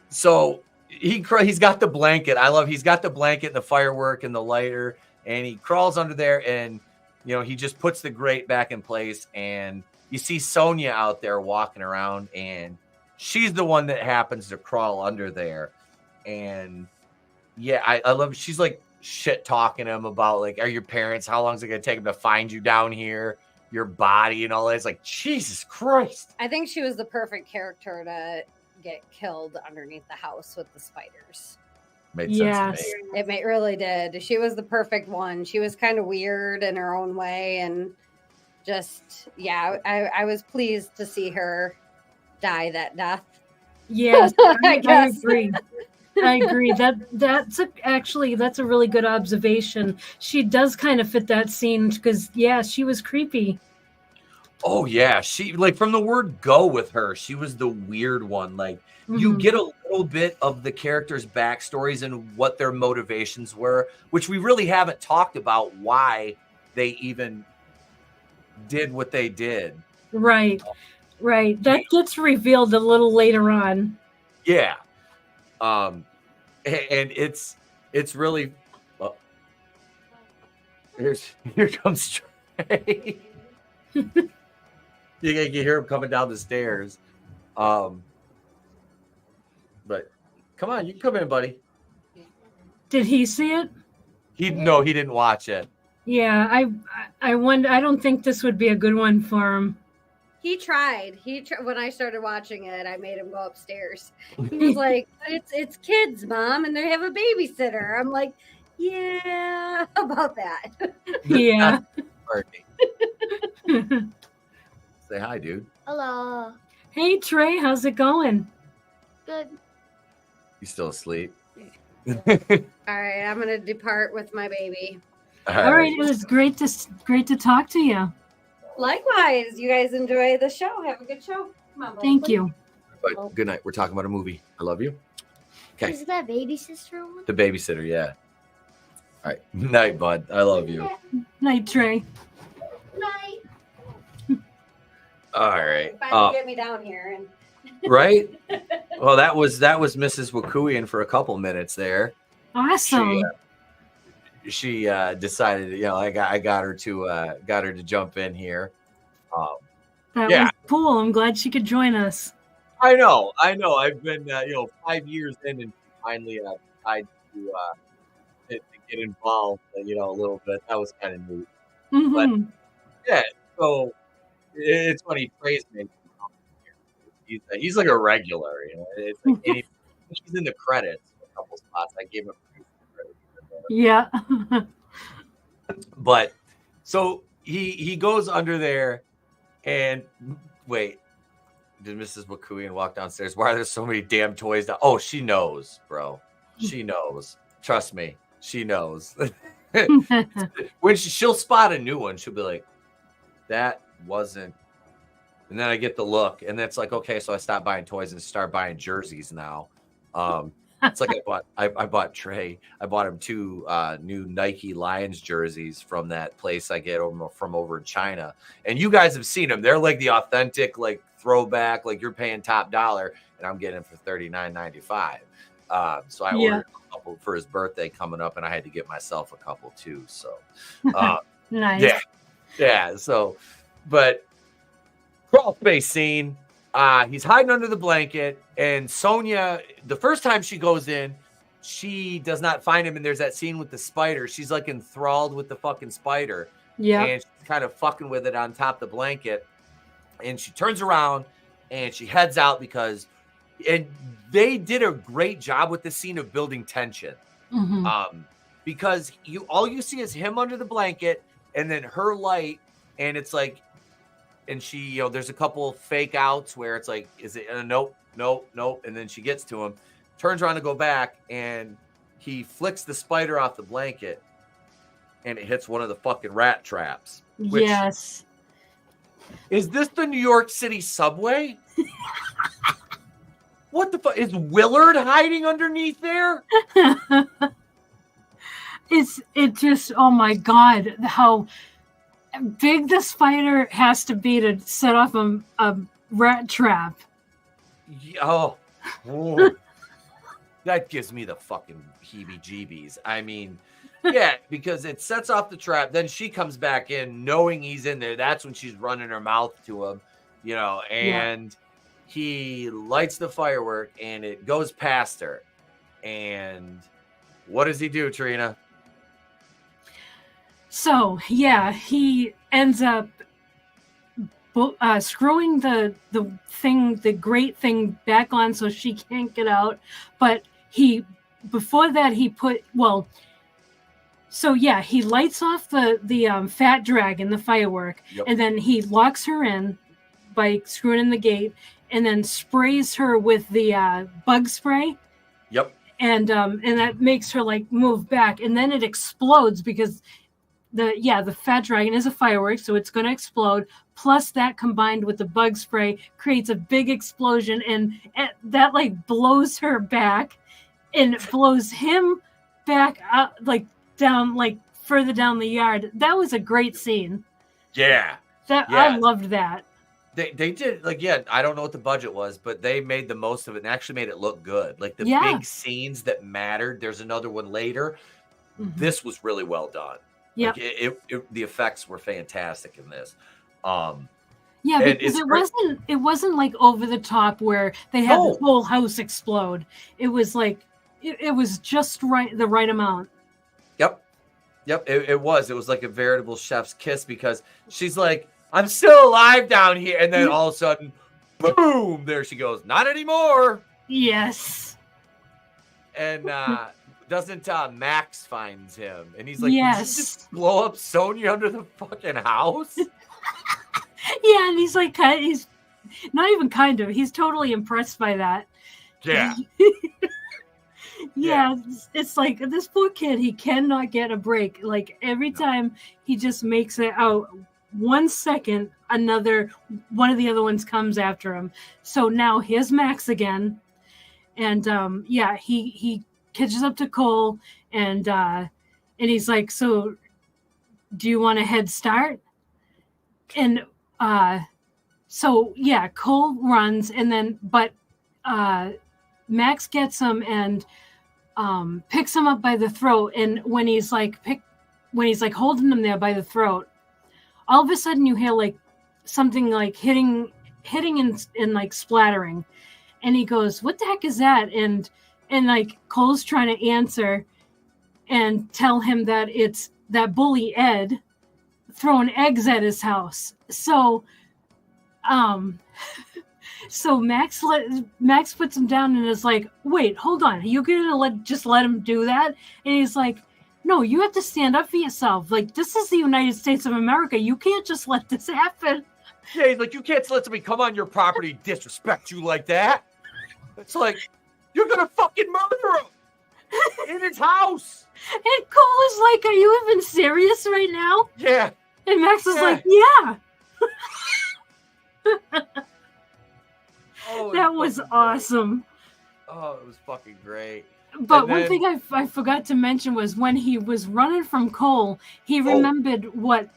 So he's got the blanket. He's got the blanket and the firework and the lighter, and he crawls under there, and he just puts the grate back in place, and you see Sonia out there walking around, and she's the one that happens to crawl under there. And yeah, I love, she's like shit talking to him about like, are your parents, how long is it going to take them to find you down here, your body and all that. It's like, Jesus Christ. I think she was the perfect character to get killed underneath the house with the spiders. Made sense to me. It really did. She was the perfect one. She was kind of weird in her own way, and just I was pleased to see her die that death. Yes, I agree. I agree. That's a really good observation. She does kind of fit that scene because she was creepy. Oh yeah, she like from the word go with her, she was the weird one. Like you get a little bit of the characters' backstories and what their motivations were, which we really haven't talked about why they even did what they did. Right. That gets revealed a little later on. Yeah. And it's really here comes Trey. You hear him coming down the stairs. But come on, you can come in, buddy. Did he see it? No, he didn't watch it. Yeah, I wonder. I don't think this would be a good one for him. He tried. When I started watching it, I made him go upstairs. He was like, "It's kids, Mom, and they have a babysitter." I'm like, "Yeah, about that." Yeah. Say hi, dude. Hello. Hey, Trey, how's it going? Good. You still asleep? All right, I'm gonna depart with my baby. All right, it was great to talk to you. Likewise, you guys enjoy the show. Have a good show. Come on, Thank you. But good night. We're talking about a movie. I love you. Okay. Is that Babysitter one? The Babysitter, yeah. All right. Night, bud. I love you. Night, Trey. Night. All right. Finally get me down here and right? Well, that was Mrs. Wakuian for a couple minutes there. Awesome. She decided, I got her to jump in here. That was cool. I'm glad she could join us. I know. I've been 5 years in, and finally tried to get involved, a little bit. That was kind of neat. Mm-hmm. But yeah, so it's funny. Trey's making he's like a regular, It's like he's in the credits a couple spots. I gave him credit. Yeah. But so he goes under there, and wait, did Mrs. Wakuian walk downstairs? Why are there so many damn toys down? Oh, she knows, bro. She knows. Trust me, she knows. When she'll spot a new one, she'll be like, that wasn't. And then I get the look, and it's like, okay, so I stopped buying toys and start buying jerseys now. It's like I bought Trey. I bought him 2 new Nike Lions jerseys from that place I get from over in China. And you guys have seen them. They're like the authentic, like throwback, like you're paying top dollar, and I'm getting them for $39.95. So I ordered a couple for his birthday coming up, and I had to get myself a couple too. So Nice. Yeah. So, but crawl space scene. He's hiding under the blanket, and Sonia, the first time she goes in, she does not find him, and there's that scene with the spider. She's like enthralled with the fucking spider. Yeah. And she's kind of fucking with it on top of the blanket. And she turns around and she heads out and they did a great job with the scene of building tension. Mm-hmm. Because all you see is him under the blanket and then her light, and it's like, and she, there's a couple fake outs where it's like, is it nope. And then she gets to him, turns around to go back, and he flicks the spider off the blanket, and it hits one of the fucking rat traps. Yes. Is this the New York City subway? What the fuck? Is Willard hiding underneath there? It just, oh my God, how big the spider has to be to set off a rat trap. Oh. That gives me the fucking heebie-jeebies. I mean, yeah, because it sets off the trap. Then she comes back in knowing he's in there. That's when she's running her mouth to him, and he lights the firework and it goes past her. And what does he do, Trina? So, yeah, he ends up screwing the great thing back on so she can't get out. But before that, he lights off the fat dragon, the firework, Yep. and then he locks her in by screwing in the gate, and then sprays her with the bug spray. Yep. And that makes her like move back, and then it explodes because the fat dragon is a firework, so it's going to explode. Plus, that combined with the bug spray creates a big explosion, and that like blows her back, and blows him back out, like down, like further down the yard. That was a great scene. Yeah. I loved that. They did, like, I don't know what the budget was, but they made the most of it and actually made it look good. Like the big scenes that mattered. There's another one later. Mm-hmm. This was really well done. Yeah, like the effects were fantastic in this. Because it wasn't like over the top where they had the whole house explode. It was like it was just right, the right amount. Yep. It was like a veritable chef's kiss, because she's like, I'm still alive down here, and then all of a sudden, boom! There she goes. Not anymore. Yes. And doesn't Max finds him, and he's like, yes. Did you just blow up Sonia under the fucking house? Yeah, and he's like, he's not even kind of. He's totally impressed by that. Yeah. Yeah, it's like this poor kid, he cannot get a break. Like every time he just makes it out 1 second, one of the other ones comes after him. So now here's Max again. And he catches up to Cole, and he's like, so do you want a head start? And Cole runs, and then but Max gets him and picks him up by the throat, and when he's like holding him there by the throat, all of a sudden you hear like something like hitting and like splattering, and he goes, "What the heck is that?" And like Cole's trying to answer and tell him that it's that bully Ed throwing eggs at his house. So Max puts him down and is like, "Wait, hold on. Are you gonna let him do that?" And he's like, "No, you have to stand up for yourself. Like, this is the United States of America. You can't just let this happen." Yeah, he's like, "You can't let somebody come on your property, disrespect you like that." It's like, you're gonna fucking murder him. in his house. And Cole is like, "Are you even serious right now?" Yeah. And Max is Yeah. like, "Yeah." Oh, That was fucking awesome. great. Oh, it was fucking great. But And one then- thing I forgot to mention was when he was running from Cole, he remembered what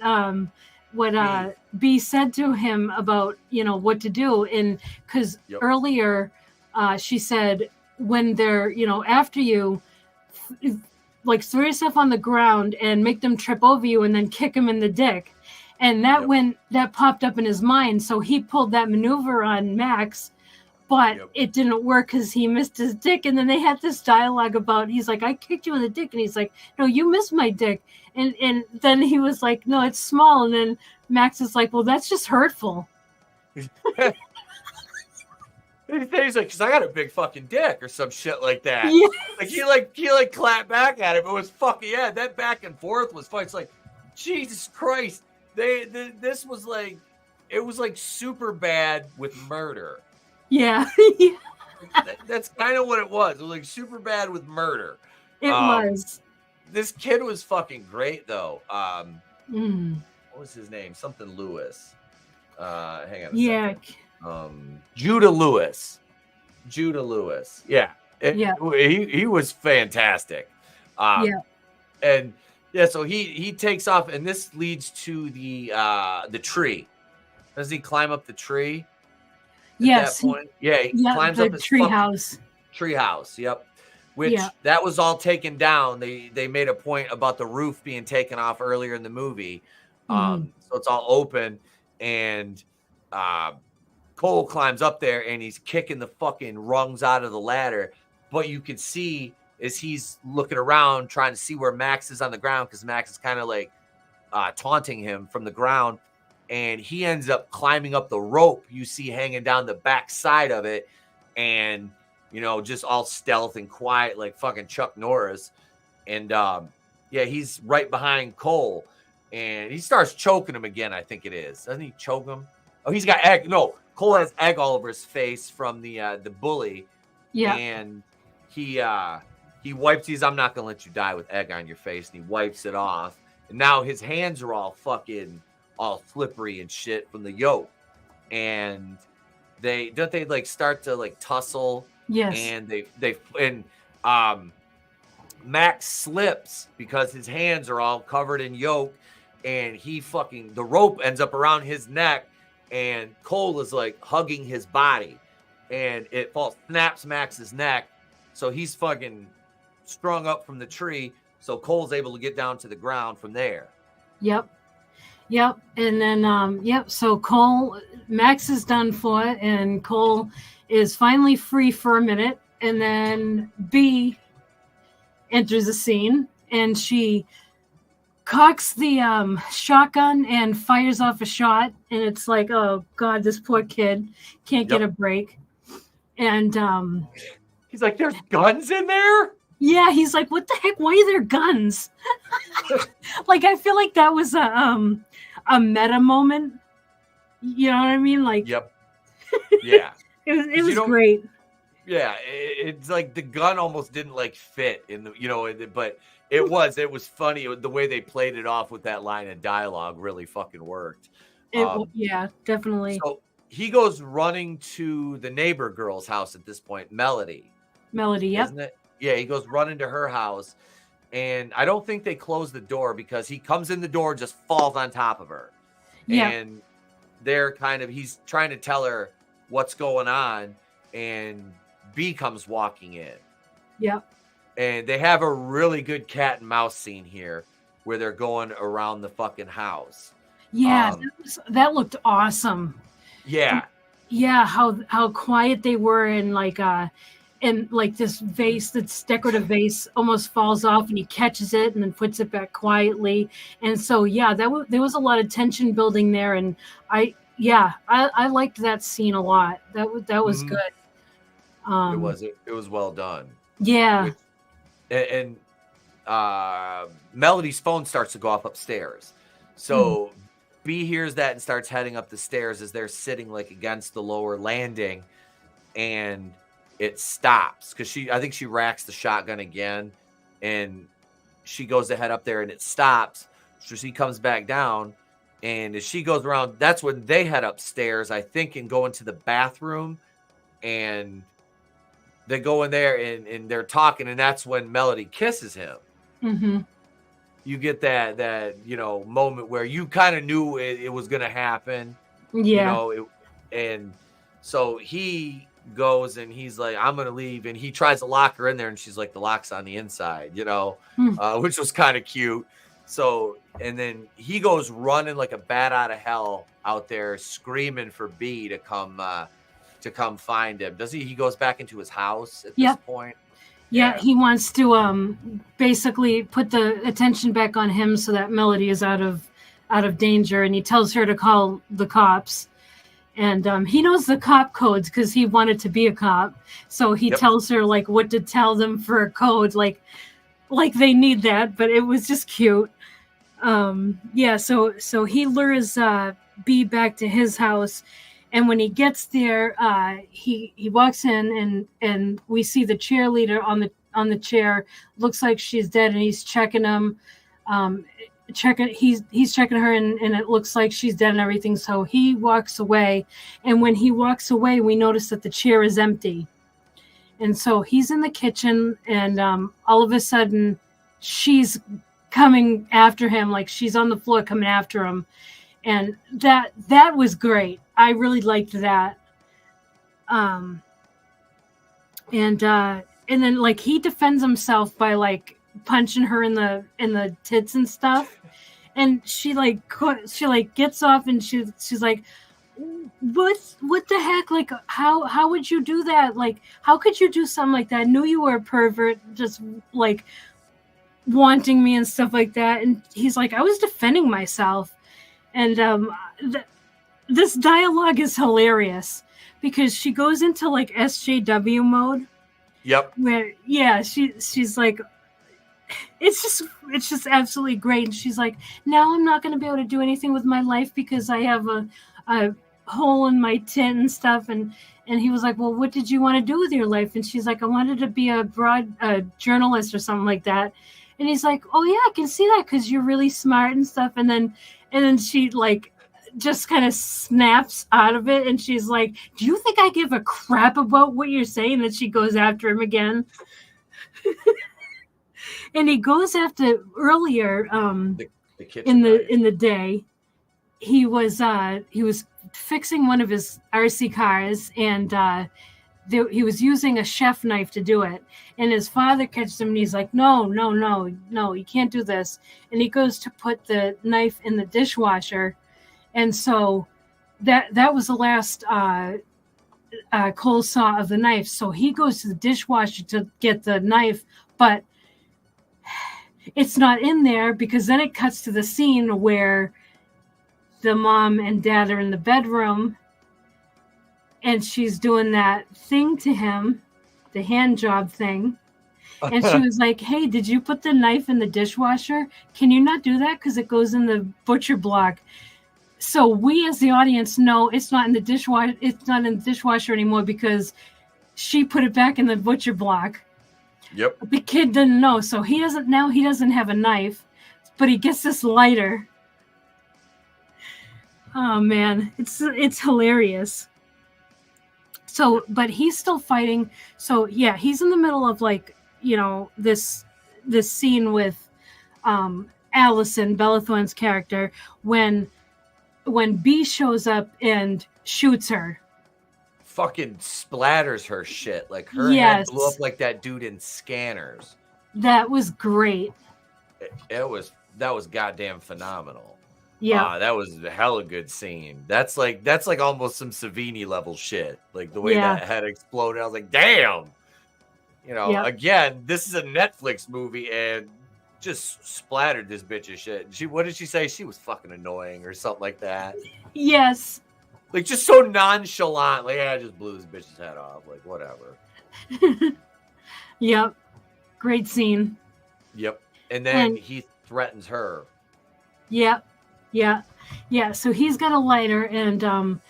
B said to him about, what to do. And because earlier she said, when they're, after you, like throw yourself on the ground and make them trip over you and then kick him in the dick. And that that popped up in his mind. So he pulled that maneuver on Max, but it didn't work because he missed his dick. And then they had this dialogue about, he's like, "I kicked you in the dick." And he's like, "No, you missed my dick." And then he was like, "No, it's small." And then Max is like, "Well, that's just hurtful." He's like, "Because I got a big fucking dick," or some shit like that. Yeah. Like he clapped back at him. It was fucking, that back and forth was fun. It's like, Jesus Christ. This was like, it was like super bad with murder. Yeah. That's kind of what it was. It was like super bad with murder. It was. This kid was fucking great though. Mm. What was his name? Something Lewis. Hang on a Yeah. second. Judah Lewis. Yeah. He was fantastic. And so he takes off, and this leads to the tree. Does he climb up the tree? Yes. That point? Yeah, he climbs the up his tree house. Tree house, yep. Which that was all taken down. They made a point about the roof being taken off earlier in the movie. So it's all open, and Cole climbs up there and he's kicking the fucking rungs out of the ladder. But you can see as he's looking around trying to see where Max is on the ground, because Max is kind of like taunting him from the ground. And he ends up climbing up the rope you see hanging down the back side of it. And, just all stealth and quiet like fucking Chuck Norris. And, he's right behind Cole. And he starts choking him again, I think it is. Doesn't he choke him? Oh, he's got egg. No, Cole has egg all over his face from the bully. Yeah. And he wipes these, "I'm not going to let you die with egg on your face." And he wipes it off. And now his hands are all fucking all slippery and shit from the yoke. And they like start to like tussle. Yes. And Max slips because his hands are all covered in yoke, and the rope ends up around his neck, and Cole is like hugging his body, and it snaps Max's neck. So he's fucking strung up from the tree. So Cole's able to get down to the ground from there. Yep. And then, so Max is done for, and Cole is finally free for a minute. And then B enters the scene, and she cocks the shotgun and fires off a shot. And it's like, oh God, this poor kid can't get a break. And he's like, "There's guns in there?" Yeah, he's like, "What the heck? Why are there guns?" Like, I feel like that was a meta moment. You know what I mean? Like, yep. Yeah. it was great. Yeah, it's like the gun almost didn't like fit in the, but it was funny. The way they played it off with that line of dialogue really fucking worked. Yeah, definitely. So he goes running to the neighbor girl's house at this point, Melody, yep. isn't it? Yeah, he goes running to her house, and I don't think they close the door because he comes in the door, just falls on top of her. Yeah. And he's trying to tell her what's going on, and B comes walking in. Yep. And they have a really good cat and mouse scene here where they're going around the fucking house. Yeah, that looked awesome. Yeah. Yeah, how quiet they were, and like this vase, this decorative vase, almost falls off, and he catches it and then puts it back quietly. And so there was a lot of tension building there, and I liked that scene a lot. That was good. It was well done. Yeah. And Melody's phone starts to go off upstairs. So B hears that and starts heading up the stairs as they're sitting like against the lower landing, and it stops because I think she racks the shotgun again, and she goes to head up there and it stops. So she comes back down, and as she goes around, that's when they head upstairs, I think, and go into the bathroom, and they go in there and they're talking, and that's when Melody kisses him. Mm-hmm. You get that moment where you kind of knew it was going to happen. Yeah. And so he goes and he's like, I'm going to leave. And he tries to lock her in there, and she's like, the lock's on the inside, which was kind of cute. So, and then he goes running like a bat out of hell out there, screaming for B to come find him. Does he? He goes back into his house at this point. Yeah, he wants to basically put the attention back on him so that Melody is out of danger, and he tells her to call the cops. And he knows the cop codes because he wanted to be a cop. So he tells her like what to tell them for a code, like they need that, but it was just cute. So he lures B back to his house. And when he gets there, he walks in and we see the cheerleader on the chair. Looks like she's dead, and he's checking him. He's checking her, and it looks like she's dead and everything. So he walks away, and when he walks away, we notice that the chair is empty. And so he's in the kitchen, and all of a sudden, she's coming after him, like she's on the floor coming after him. And that was great. I really liked that. And then like he defends himself by like punching her in the tits and stuff. And she gets off, and she's like, what the heck? Like how would you do that? Like how could you do something like that? I knew you were a pervert, just like wanting me and stuff like that. And he's like, I was defending myself. And this dialogue is hilarious because she goes into like SJW mode. Yep. Where she's like, it's just absolutely great. And she's like, now I'm not going to be able to do anything with my life because I have a hole in my tit and stuff. And he was like, well, what did you want to do with your life? And she's like, I wanted to be a journalist or something like that. And he's like, oh yeah, I can see that because you're really smart and stuff. And then she like just kind of snaps out of it, and she's like, do you think I give a crap about what you're saying? And she goes after him again. And he goes after earlier in the day. He was fixing one of his RC cars, and he was using a chef knife to do it. And his father catches him, and he's like, no, you can't do this. And he goes to put the knife in the dishwasher. And so that was the last cold saw of the knife. So he goes to the dishwasher to get the knife, but it's not in there because then it cuts to the scene where the mom and dad are in the bedroom, and she's doing that thing to him, the hand job thing. And she was like, hey, did you put the knife in the dishwasher? Can you not do that? Because it goes in the butcher block. So we as the audience know it's not in the dishwasher. It's not in the dishwasher anymore because she put it back in the butcher block. Yep. The kid didn't know. So he doesn't have a knife, but he gets this lighter. Oh man, it's hilarious. So, but he's still fighting. So yeah, he's in the middle of like, this scene with Allison, Bella Thorne's character, when B shows up and shoots her. Fucking splatters her shit. Like her head blew up like that dude in Scanners. That was great. That was goddamn phenomenal. Yeah, that was a hella good scene. That's like almost some Savini level shit. Like the way that head exploded, I was like, damn. Again, this is a Netflix movie and just splattered this bitch's shit. What did she say? She was fucking annoying or something like that. Yes. Like just so nonchalant. Like, I just blew this bitch's head off. Like, whatever. Yep. Great scene. Yep. And then he threatens her. Yep. Yeah. So he's got a lighter, and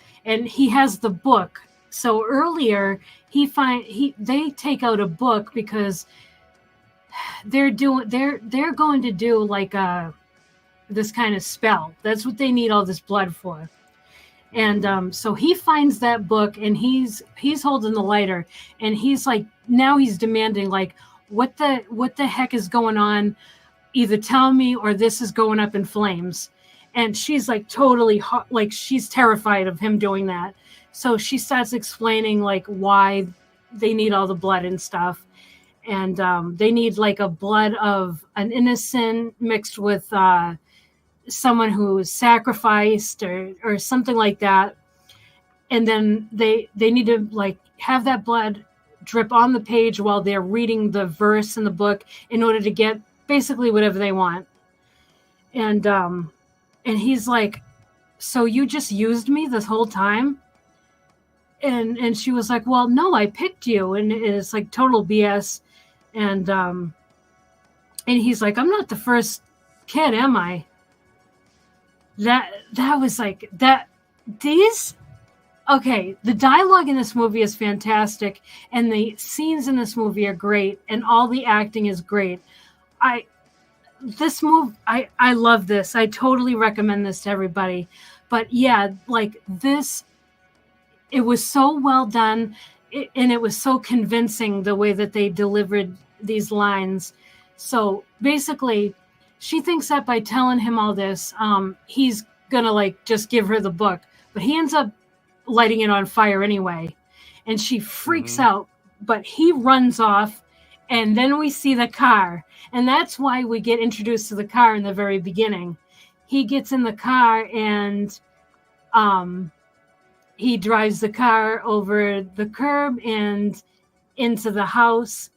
he has the book. So earlier they take out a book because they're going to do like this kind of spell. That's what they need all this blood for. And so he finds that book, and he's holding the lighter, and he's like, now he's demanding, like, what the heck is going on? Either tell me, or this is going up in flames. And she's like totally like, she's terrified of him doing that. So she starts explaining like why they need all the blood and stuff. And they need like a blood of an innocent mixed with someone who was sacrificed or something like that. And then they need to like have that blood drip on the page while they're reading the verse in the book in order to get basically whatever they want. And he's like, so you just used me this whole time? And she was like, well, no, I picked you. And it's like total BS. And he's like, I'm not the first kid, am I? That was like that. Okay, the dialogue in this movie is fantastic, and the scenes in this movie are great, and all the acting is great. I love this. I totally recommend this to everybody. But yeah, like this, it was so well done, and it was so convincing the way that they delivered these lines. So basically, she thinks that by telling him all this, he's gonna like just give her the book, but he ends up lighting it on fire anyway, and she freaks out. But he runs off, and then we see the car, and that's why we get introduced to the car in the very beginning. He gets in the car, and he drives the car over the curb and into the house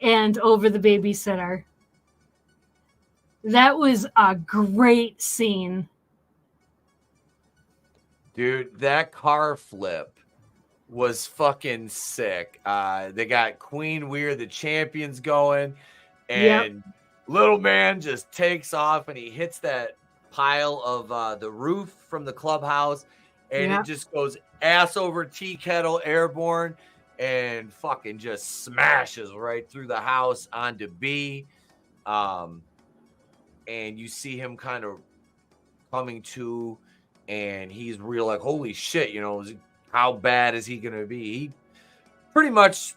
and over the babysitter. That was a great scene. Dude, that car flip was fucking sick. They got Queen We're the Champions going, and little man just takes off, and he hits that pile of the roof from the clubhouse, and it just goes ass over tea kettle airborne and fucking just smashes right through the house onto B. And you see him kind of coming to, and he's real like, holy shit, you know, how bad is he going to be? He pretty much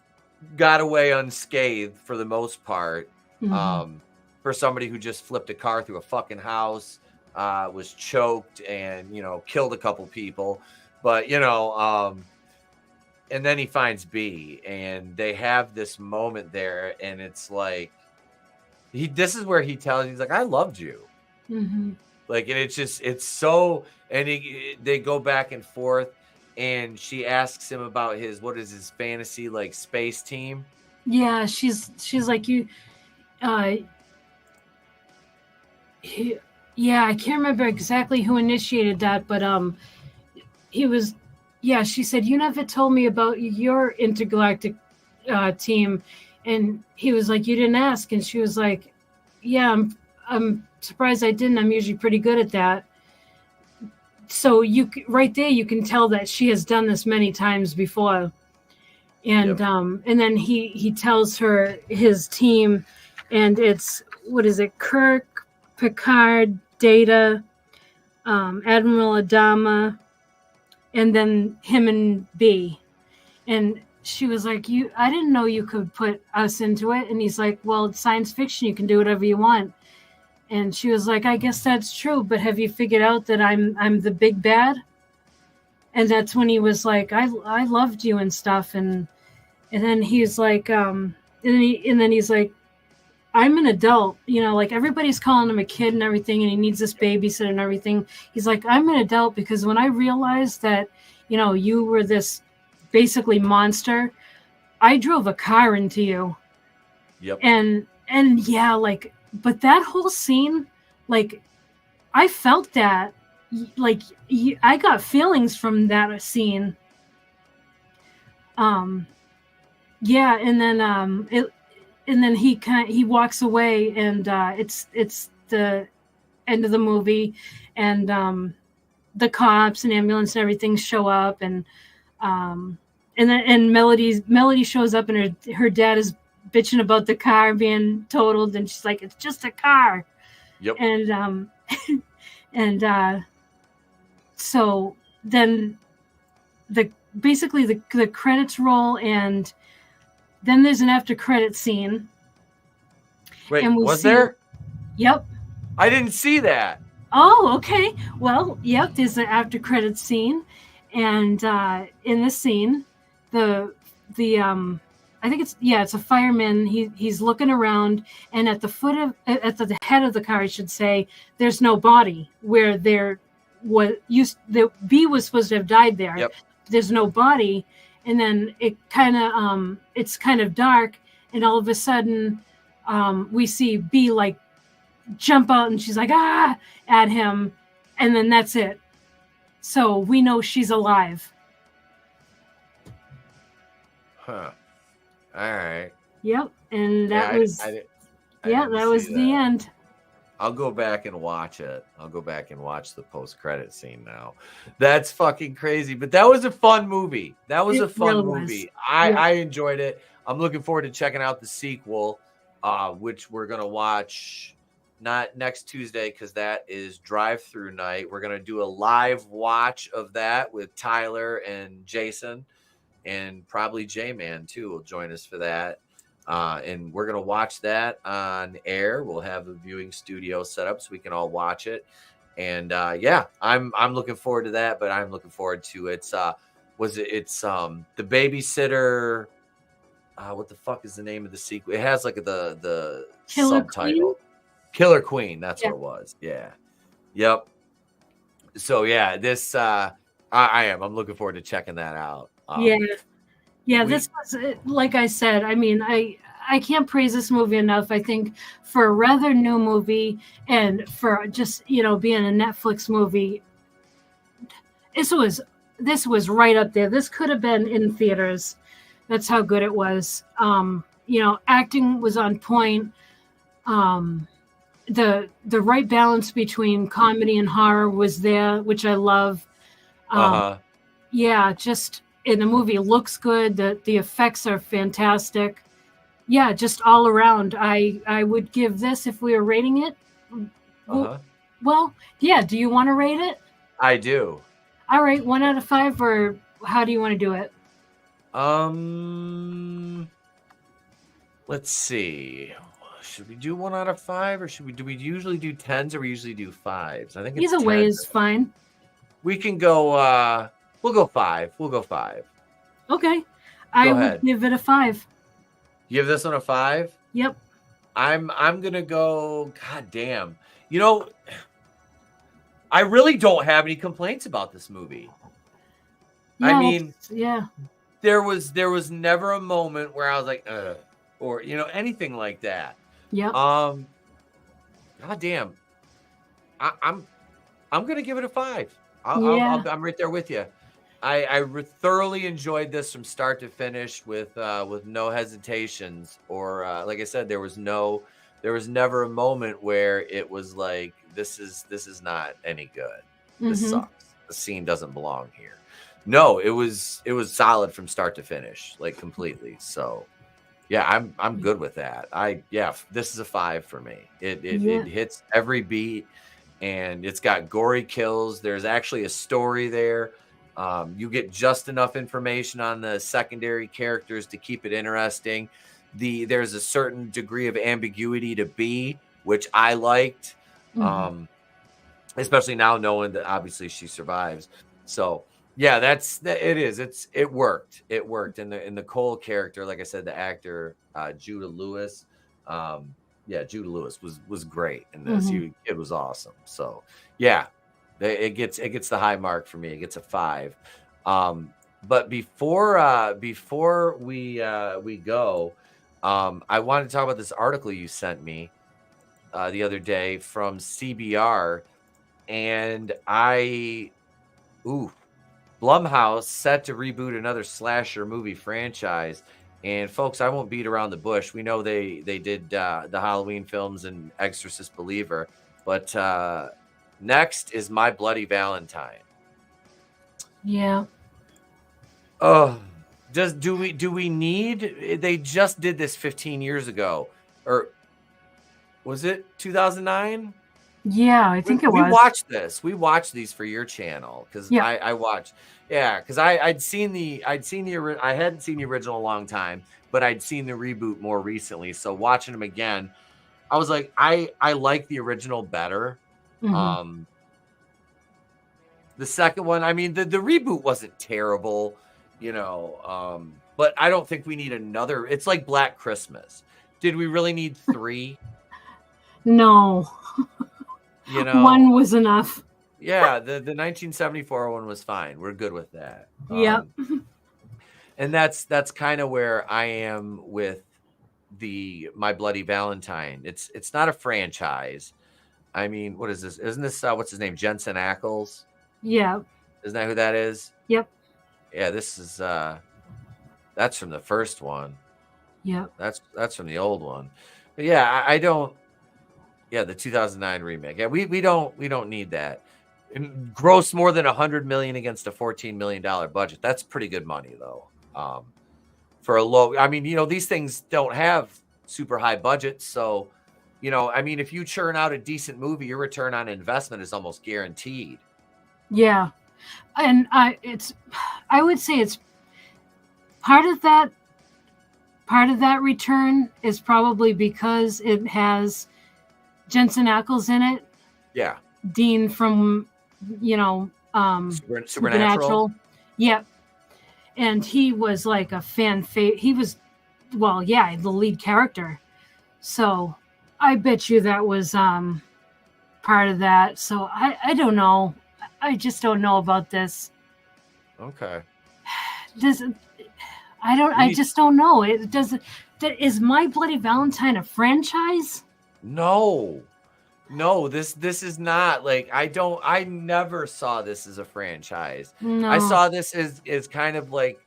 got away unscathed for the most part. For somebody who just flipped a car through a fucking house, was choked and, you know, killed a couple people. But, you know, and then he finds B, and they have this moment there, and it's like, this is where he tells, he's like, I loved you. Like, and it's so, and they go back and forth, and she asks him about what is his fantasy, like, space team? Yeah, she's like, you, I can't remember exactly who initiated that, but she said, you never told me about your intergalactic team. And he was like, you didn't ask. And she was like, yeah, I'm surprised I didn't. I'm usually pretty good at that. So right there, you can tell that she has done this many times before. And and then he tells her his team, and it's, what is it? Kirk, Picard, Data, Admiral Adama, and then him and B. And she was like, I didn't know you could put us into it. And he's like, well, it's science fiction. You can do whatever you want. And she was like, I guess that's true. But have you figured out that I'm the big bad? And that's when he was like, I loved you and stuff. And then he's like, and then he's like, I'm an adult, you know, like everybody's calling him a kid and everything, and he needs this babysitter and everything. He's like, I'm an adult because when I realized that, you know, you were this basically monster, I drove a car into you. And yeah, like, but that whole scene, like, I felt that, like, I got feelings from that scene. Yeah, and then he walks away, and it's the end of the movie, and the cops and ambulance and everything show up, and And Melody shows up, and her dad is bitching about the car being totaled, and she's like, "It's just a car." Yep. And so then the credits roll, and then there's an after credit scene. Wait, and was there? Yep. I didn't see that. Oh, okay. Well, yep. There's an after credit scene, and in this scene, I think it's a fireman. He's looking around, and at the head of the car, I should say, there's no body where the B was supposed to have died there. Yep. There's no body, and then it's kind of dark, and all of a sudden, we see B like jump out, and she's like at him, and then that's it. So we know she's alive. Huh. All right. Yep. And that was the end. I'll go back and watch it. I'll go back and watch the post-credit scene now. That's fucking crazy. But that was a fun movie. That was a fun movie. I enjoyed it. I'm looking forward to checking out the sequel, which we're going to watch not next Tuesday because that is drive-through night. We're going to do a live watch of that with Tyler and Jason, and probably J-Man too will join us for that. And we're going to watch that on air. We'll have a viewing studio set up so we can all watch it. And I'm looking forward to that, but I'm looking forward to it's The Babysitter. What the fuck is the name of the sequel? It has like the Killer subtitle. Queen? Killer Queen. That's what it was. Yeah. Yep. So yeah, this I'm looking forward to checking that out. This was, like I said, I mean, I can't praise this movie enough. I think for a rather new movie, and for just being a Netflix movie, this was right up there. This could have been in theaters. That's how good it was. Acting was on point. The right balance between comedy and horror was there, which I love. Just. And the movie looks good. The effects are fantastic. Yeah, just all around. I would give this, if we were rating it. Well, yeah. Do you want to rate it? I do. All right, 1 out of 5, or how do you want to do it? Let's see. Should we do 1 out of 5, or do we usually do 10s, or we usually do 5s? I think it's either way 10s. is fine. We can go. We'll go 5. We'll go 5. Okay. I would give it a 5. Give this one a 5? Yep. I'm gonna go. God damn. I really don't have any complaints about this movie. Yeah, I mean, there was never a moment where I was like, or anything like that. Yep. God damn. I'm gonna give it a 5. I'm right there with you. I thoroughly enjoyed this from start to finish with no hesitations, or like I said, there was never a moment where it was like, this is not any good. This sucks. The scene doesn't belong here. No, it was solid from start to finish, like completely. So yeah, I'm good with that. This is a 5 for me. It hits every beat, and it's got gory kills. There's actually a story there. You get just enough information on the secondary characters to keep it interesting. There's a certain degree of ambiguity to B, which I liked, especially now knowing that obviously she survives. So yeah, it worked. It worked. And the Cole character, like I said, the actor Judah Lewis, Judah Lewis was great in this. It was awesome. So yeah. It gets the high mark for me. It gets a 5. But before we go, I wanted to talk about this article you sent me the other day from CBR, and Blumhouse set to reboot another slasher movie franchise. And folks, I won't beat around the bush. We know they did the Halloween films and Exorcist Believer, but next is My Bloody Valentine. Yeah. Oh, do we need? They just did this 15 years ago, or was it 2009? Yeah, I think it We was. watched this. We watched these for your channel because Yep. I watched. Yeah, because I hadn't seen the original a long time, but I'd seen the reboot more recently. So watching them again, I was like, I like the original better. Mhm. The second one, I mean, the reboot wasn't terrible, but I don't think we need another. It's like Black Christmas. Did we really need 3? No, one was enough. Yeah, the 1974 one was fine. We're good with that. Yep. And that's kind of where I am with the My Bloody Valentine. It's not a franchise. I mean, what is this? Isn't this what's his name? Jensen Ackles? Yeah. Isn't that who that is? Yep. Yeah, this is that's from the first one. Yep. That's from the old one. But yeah, I don't. Yeah, the 2009 remake. Yeah, we don't need that. Gross more than $100 million against a $14 million budget. That's pretty good money, though. For a low, I mean, these things don't have super high budgets, so I mean, if you churn out a decent movie, your return on investment is almost guaranteed. Yeah, and I would say it's part of that return is probably because it has Jensen Ackles in it. Yeah. Dean from, Supernatural. Yep. And he was like a fan favorite. He was, the lead character. So I bet you that was part of that. So I don't know. I just don't know about this. Okay. I just don't know. It doesn't. Is My Bloody Valentine a franchise? No, this is not like I never saw this as a franchise. No. I saw this as kind of like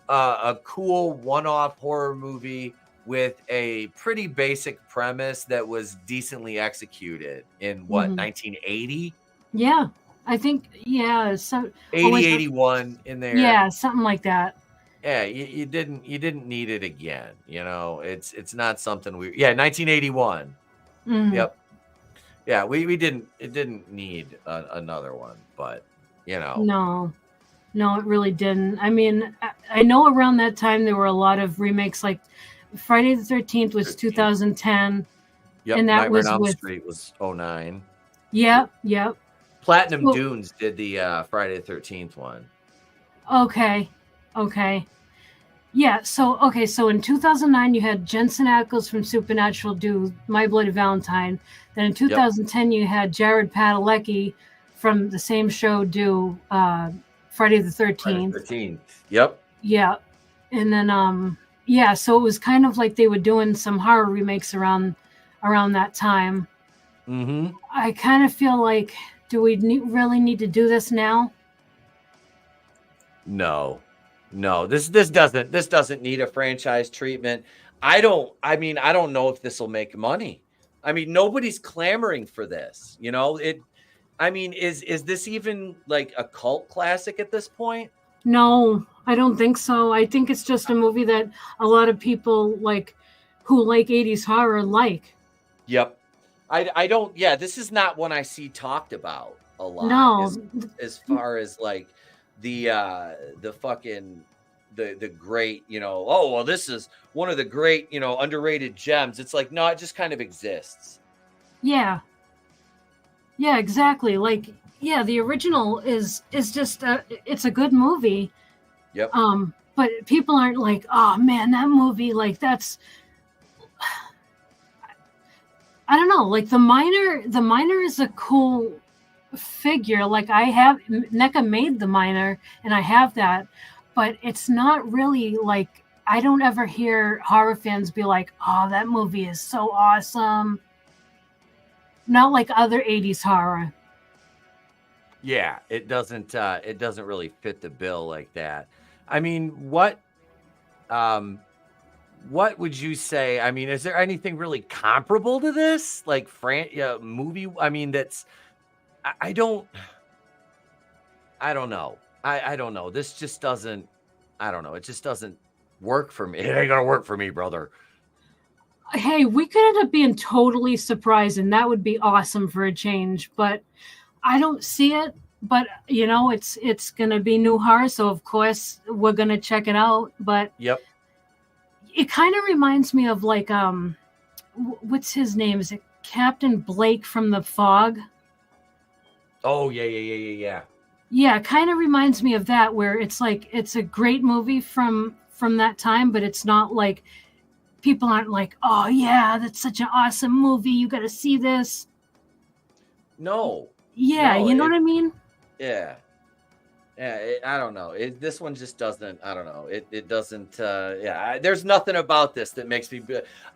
a cool one-off horror movie with a pretty basic premise that was decently executed in 1980? Yeah, I think, yeah. So 81 in there. Yeah, something like that. Yeah, you didn't need it again. It's not something 1981. Mm-hmm. Yep. Yeah, we didn't need another one, but No, it really didn't. I mean, I know around that time there were a lot of remakes, like Friday the 13th was 2010. Yep, and that Nightmare was on Elm with Street was 09. Yep. Platinum Dunes did the Friday the 13th one. Okay. Yeah, so in 2009 you had Jensen Ackles from Supernatural do My Bloody Valentine. Then in 2010 you had Jared Padalecki from the same show do Friday the 13th. Yep. Yeah. And then so it was kind of like they were doing some horror remakes around that time. Mm-hmm. I kind of feel like, do we really need to do this now? No, this doesn't need a franchise treatment. I don't know if this will make money. I mean, nobody's clamoring for this. Is this even like a cult classic at this point? No, I don't think so. I think it's just a movie that a lot of people who like 80s horror like. Yep. I don't. Yeah, this is not one I see talked about a lot. No. As far as like the fucking the great, this is one of the great, underrated gems. It's like, no, it just kind of exists. Yeah, exactly. Like, yeah, the original is just it's a good movie. Yep. But people aren't like, oh man, that movie, like, that's, I don't know, like the miner is a cool figure. Like, I have NECA made the miner and I have that, but it's not really like, I don't ever hear horror fans be like, oh, that movie is so awesome. Not like other 80s horror. Yeah, it doesn't really fit the bill like that. I mean, what would you say? I mean, is there anything really comparable to this? Like movie? I mean, that's I don't know. I don't know. This just doesn't I don't know. It just doesn't work for me. It ain't gonna work for me, brother. Hey, we could end up being totally surprised, and that would be awesome for a change. But I don't see it. But you know, it's gonna be new horror, so of course we're gonna check it out. But Yep. it kind of reminds me of like what's his name? Is it Captain Blake from The Fog? Oh yeah. Yeah, kind of reminds me of that, where it's like it's a great movie from that time, but it's not like people aren't like, oh yeah, that's such an awesome movie, you got to see this. No. Yeah, No, you know what I mean? Yeah. I don't know. This one just doesn't. I don't know. It doesn't. There's nothing about this that makes me.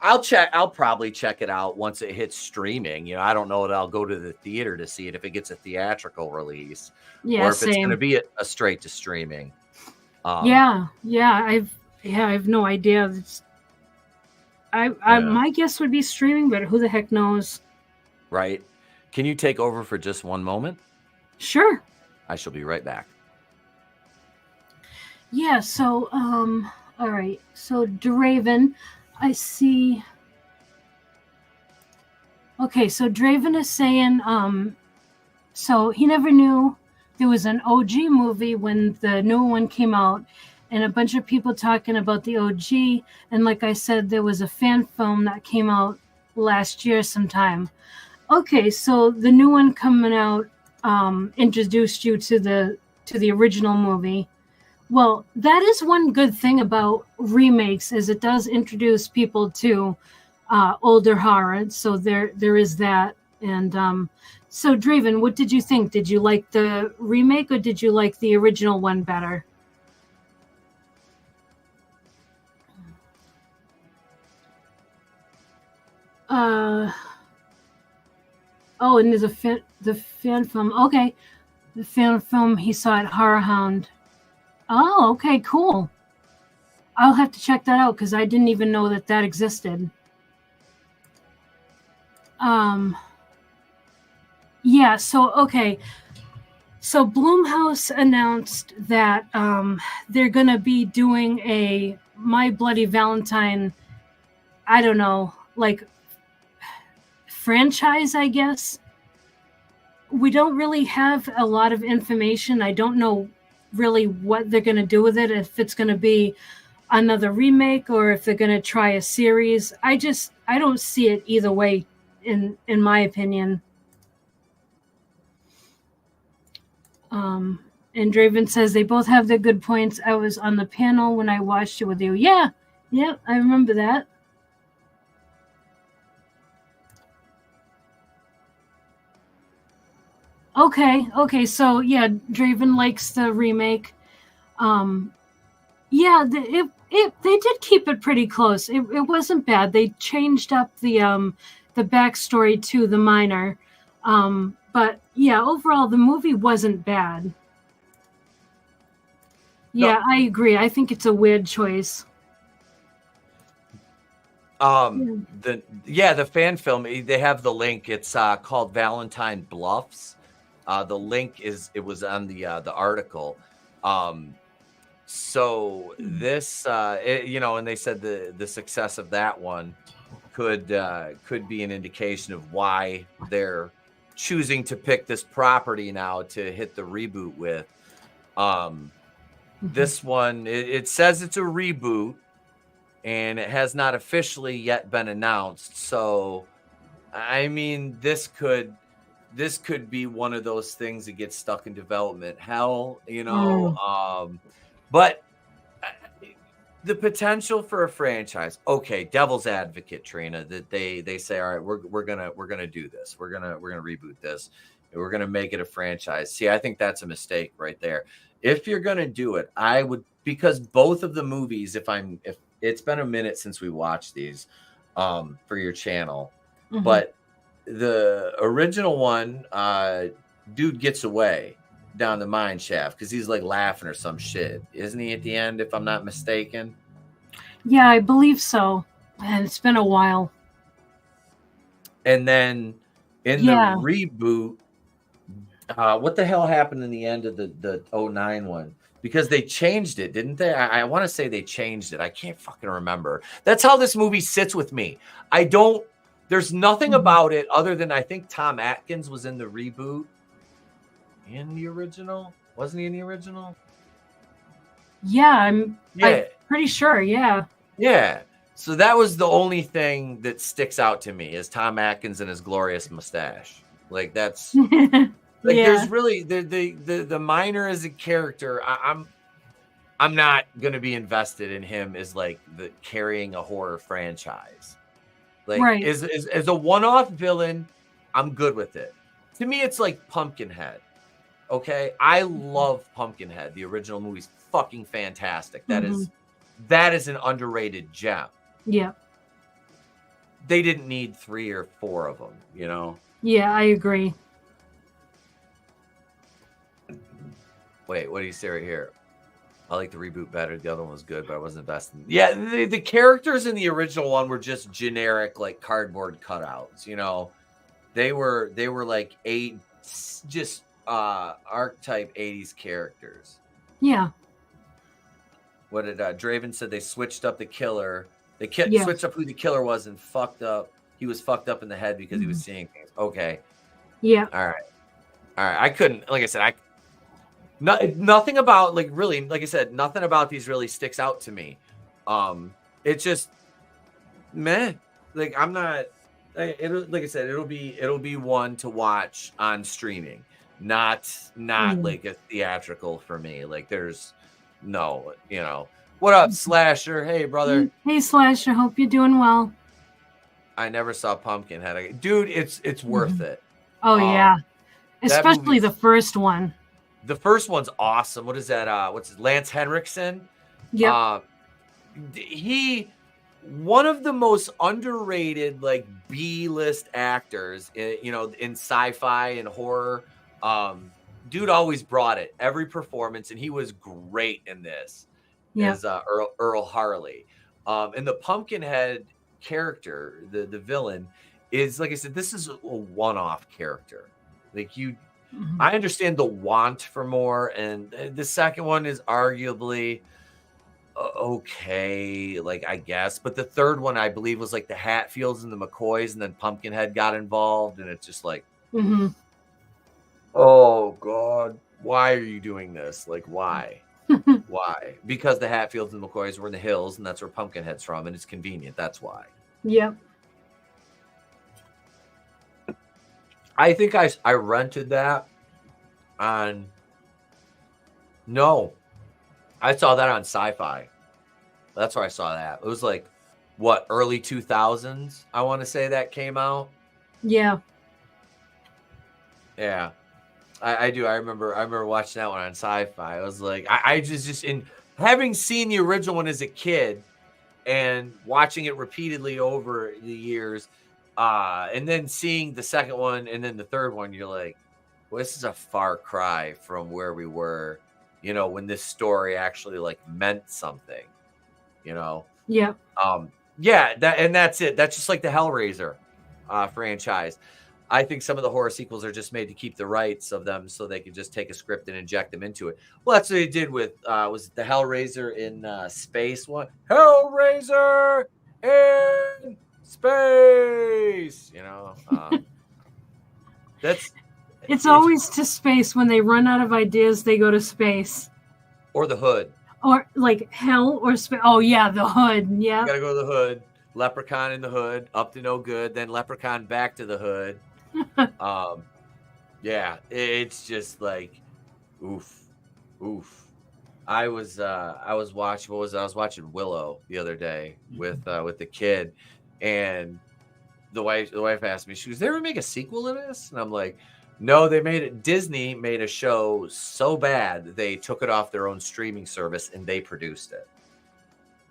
I'll probably check it out once it hits streaming. You know, I don't know that I'll go to the theater to see it if it gets a theatrical release, Yeah, or if it's going to same. be a straight to streaming. Yeah. I have no idea. My guess would be streaming, but who the heck knows? Right. Can you take over for just one moment? Sure. I shall be right back. Yeah, so all right. So Draven, I see. Okay, so Draven is saying so he never knew there was an OG movie when the new one came out, and a bunch of people talking about the OG, and like I said, there was a fan film that came out last year sometime. Okay, so the new one coming out introduced you to the original movie. Well, that is one good thing about remakes, is it does introduce people to older horror. So there is that. And so Draven, what did you think? Did you like the remake, or did you like the original one better? Oh, and there's the fan film. Okay, the fan film he saw at Horror Hound. Oh, okay, cool. I'll have to check that out because I didn't even know that existed. Yeah, so okay. So Blumhouse announced that they're gonna be doing a My Bloody Valentine, I don't know, like franchise, I guess. We don't really have a lot of information. I don't know really what they're going to do with it, if it's going to be another remake or if they're going to try a series. I don't see it either way, in my opinion. And Draven says they both have their good points. I was on the panel when I watched it with you. Yeah, I remember that. Okay, so yeah, Draven likes the remake. Yeah, they did keep it pretty close. It wasn't bad. They changed up the backstory to the minor, but yeah, overall the movie wasn't bad. Yeah, I agree. I think it's a weird choice. The fan film, they have the link. It's called Valentine Bluffs. The link was on the article. So this, and they said the success of that one could be an indication of why they're choosing to pick this property now to hit the reboot with. This one, it says it's a reboot, and it has not officially yet been announced. So, I mean, this could be one of those things that gets stuck in development hell, but the potential for a franchise. Okay, devil's advocate, Trina, that they say, all right, we're gonna do this. We're gonna reboot this. And we're gonna make it a franchise. See, I think that's a mistake right there. If you're gonna do it, I would, because both of the movies, if it's been a minute since we watched these for your channel, but the original one, dude gets away down the mine shaft because he's like laughing or some shit, isn't he, at the end, if I'm not mistaken? Yeah, I believe so. And it's been a while. And then in the reboot, what the hell happened in the end of the 09 one? because they changed it, didn't they? I want to say they changed it. I can't fucking remember. That's how this movie sits with me. There's nothing about it other than I think Tom Atkins was in the reboot. In the original? Wasn't he in the original? Yeah, I'm pretty sure. Yeah. Yeah. So that was the only thing that sticks out to me is Tom Atkins and his glorious mustache. Like that's there's really the minor as a character. I'm not gonna be invested in him as like the carrying a horror franchise. Like as a one-off villain, I'm good with it. To me, it's like Pumpkinhead. Okay, I love Pumpkinhead. The original movie's fucking fantastic. That is an underrated gem. Yeah. They didn't need 3 or 4 of them, you know? Yeah, I agree. Wait, what do you say right here? I like the reboot better. The other one was good, but I wasn't invested. Yeah, the characters in the original one were just generic, like cardboard cutouts, you know? They were like archetype 80s characters. Yeah. What did Draven said? They switched up the killer. They switched up who the killer was and fucked up. He was fucked up in the head because he was seeing things. Okay. Yeah. All right. I couldn't, like I said, nothing about like I said, nothing about these really sticks out to me. It's just meh. Like I'm not. Like I said, it'll be one to watch on streaming, not like a theatrical for me. Like there's no, you know. What up, Slasher? Hey, brother. Hey, Slasher. Hope you're doing well. I never saw Pumpkinhead. Dude, it's worth it. Oh yeah, especially the first one. The first one's awesome. What is that? What's his, Lance Henriksen? Yeah. One of the most underrated like B-list actors, you know, in sci-fi and horror. Dude always brought it every performance, and he was great in this. As Earl Harley. And the Pumpkinhead character, the villain, is, like I said, this is a one-off character. Like I understand the want for more, and the second one is arguably okay, like I guess. But the third one, I believe, was like the Hatfields and the McCoys, and then Pumpkinhead got involved, and it's just like, oh God, why are you doing this? Like, why? Why? Because the Hatfields and McCoys were in the hills, and that's where Pumpkinhead's from, and it's convenient. That's why. Yep. I think I rented that on. No, I saw that on Sci-Fi. That's where I saw that. It was like what, early 2000s? I want to say that came out. Yeah. Yeah. I do. I remember watching that one on Sci-Fi. I was like, I just in having seen the original one as a kid and watching it repeatedly over the years, and then seeing the second one and then the third one, you're like, well, this is a far cry from where we were, you know, when this story actually like meant something, you know? Yeah. Yeah. That's it. That's just like the Hellraiser franchise. I think some of the horror sequels are just made to keep the rights of them so they can just take a script and inject them into it. Well, that's what they did with, was it the Hellraiser in space one? Hellraiser in space! You know? It's always to space. When they run out of ideas, they go to space. Or the Hood. Or like hell or space. Oh, yeah, the Hood. Yeah. You gotta go to the Hood. Leprechaun in the Hood, up to no good, then Leprechaun back to the Hood. Yeah, it's just like oof. I was watching Willow the other day with the kid, and the wife asked me, she goes, "They ever make a sequel to this?" And I'm like, no, Disney made a show so bad that they took it off their own streaming service and they produced it.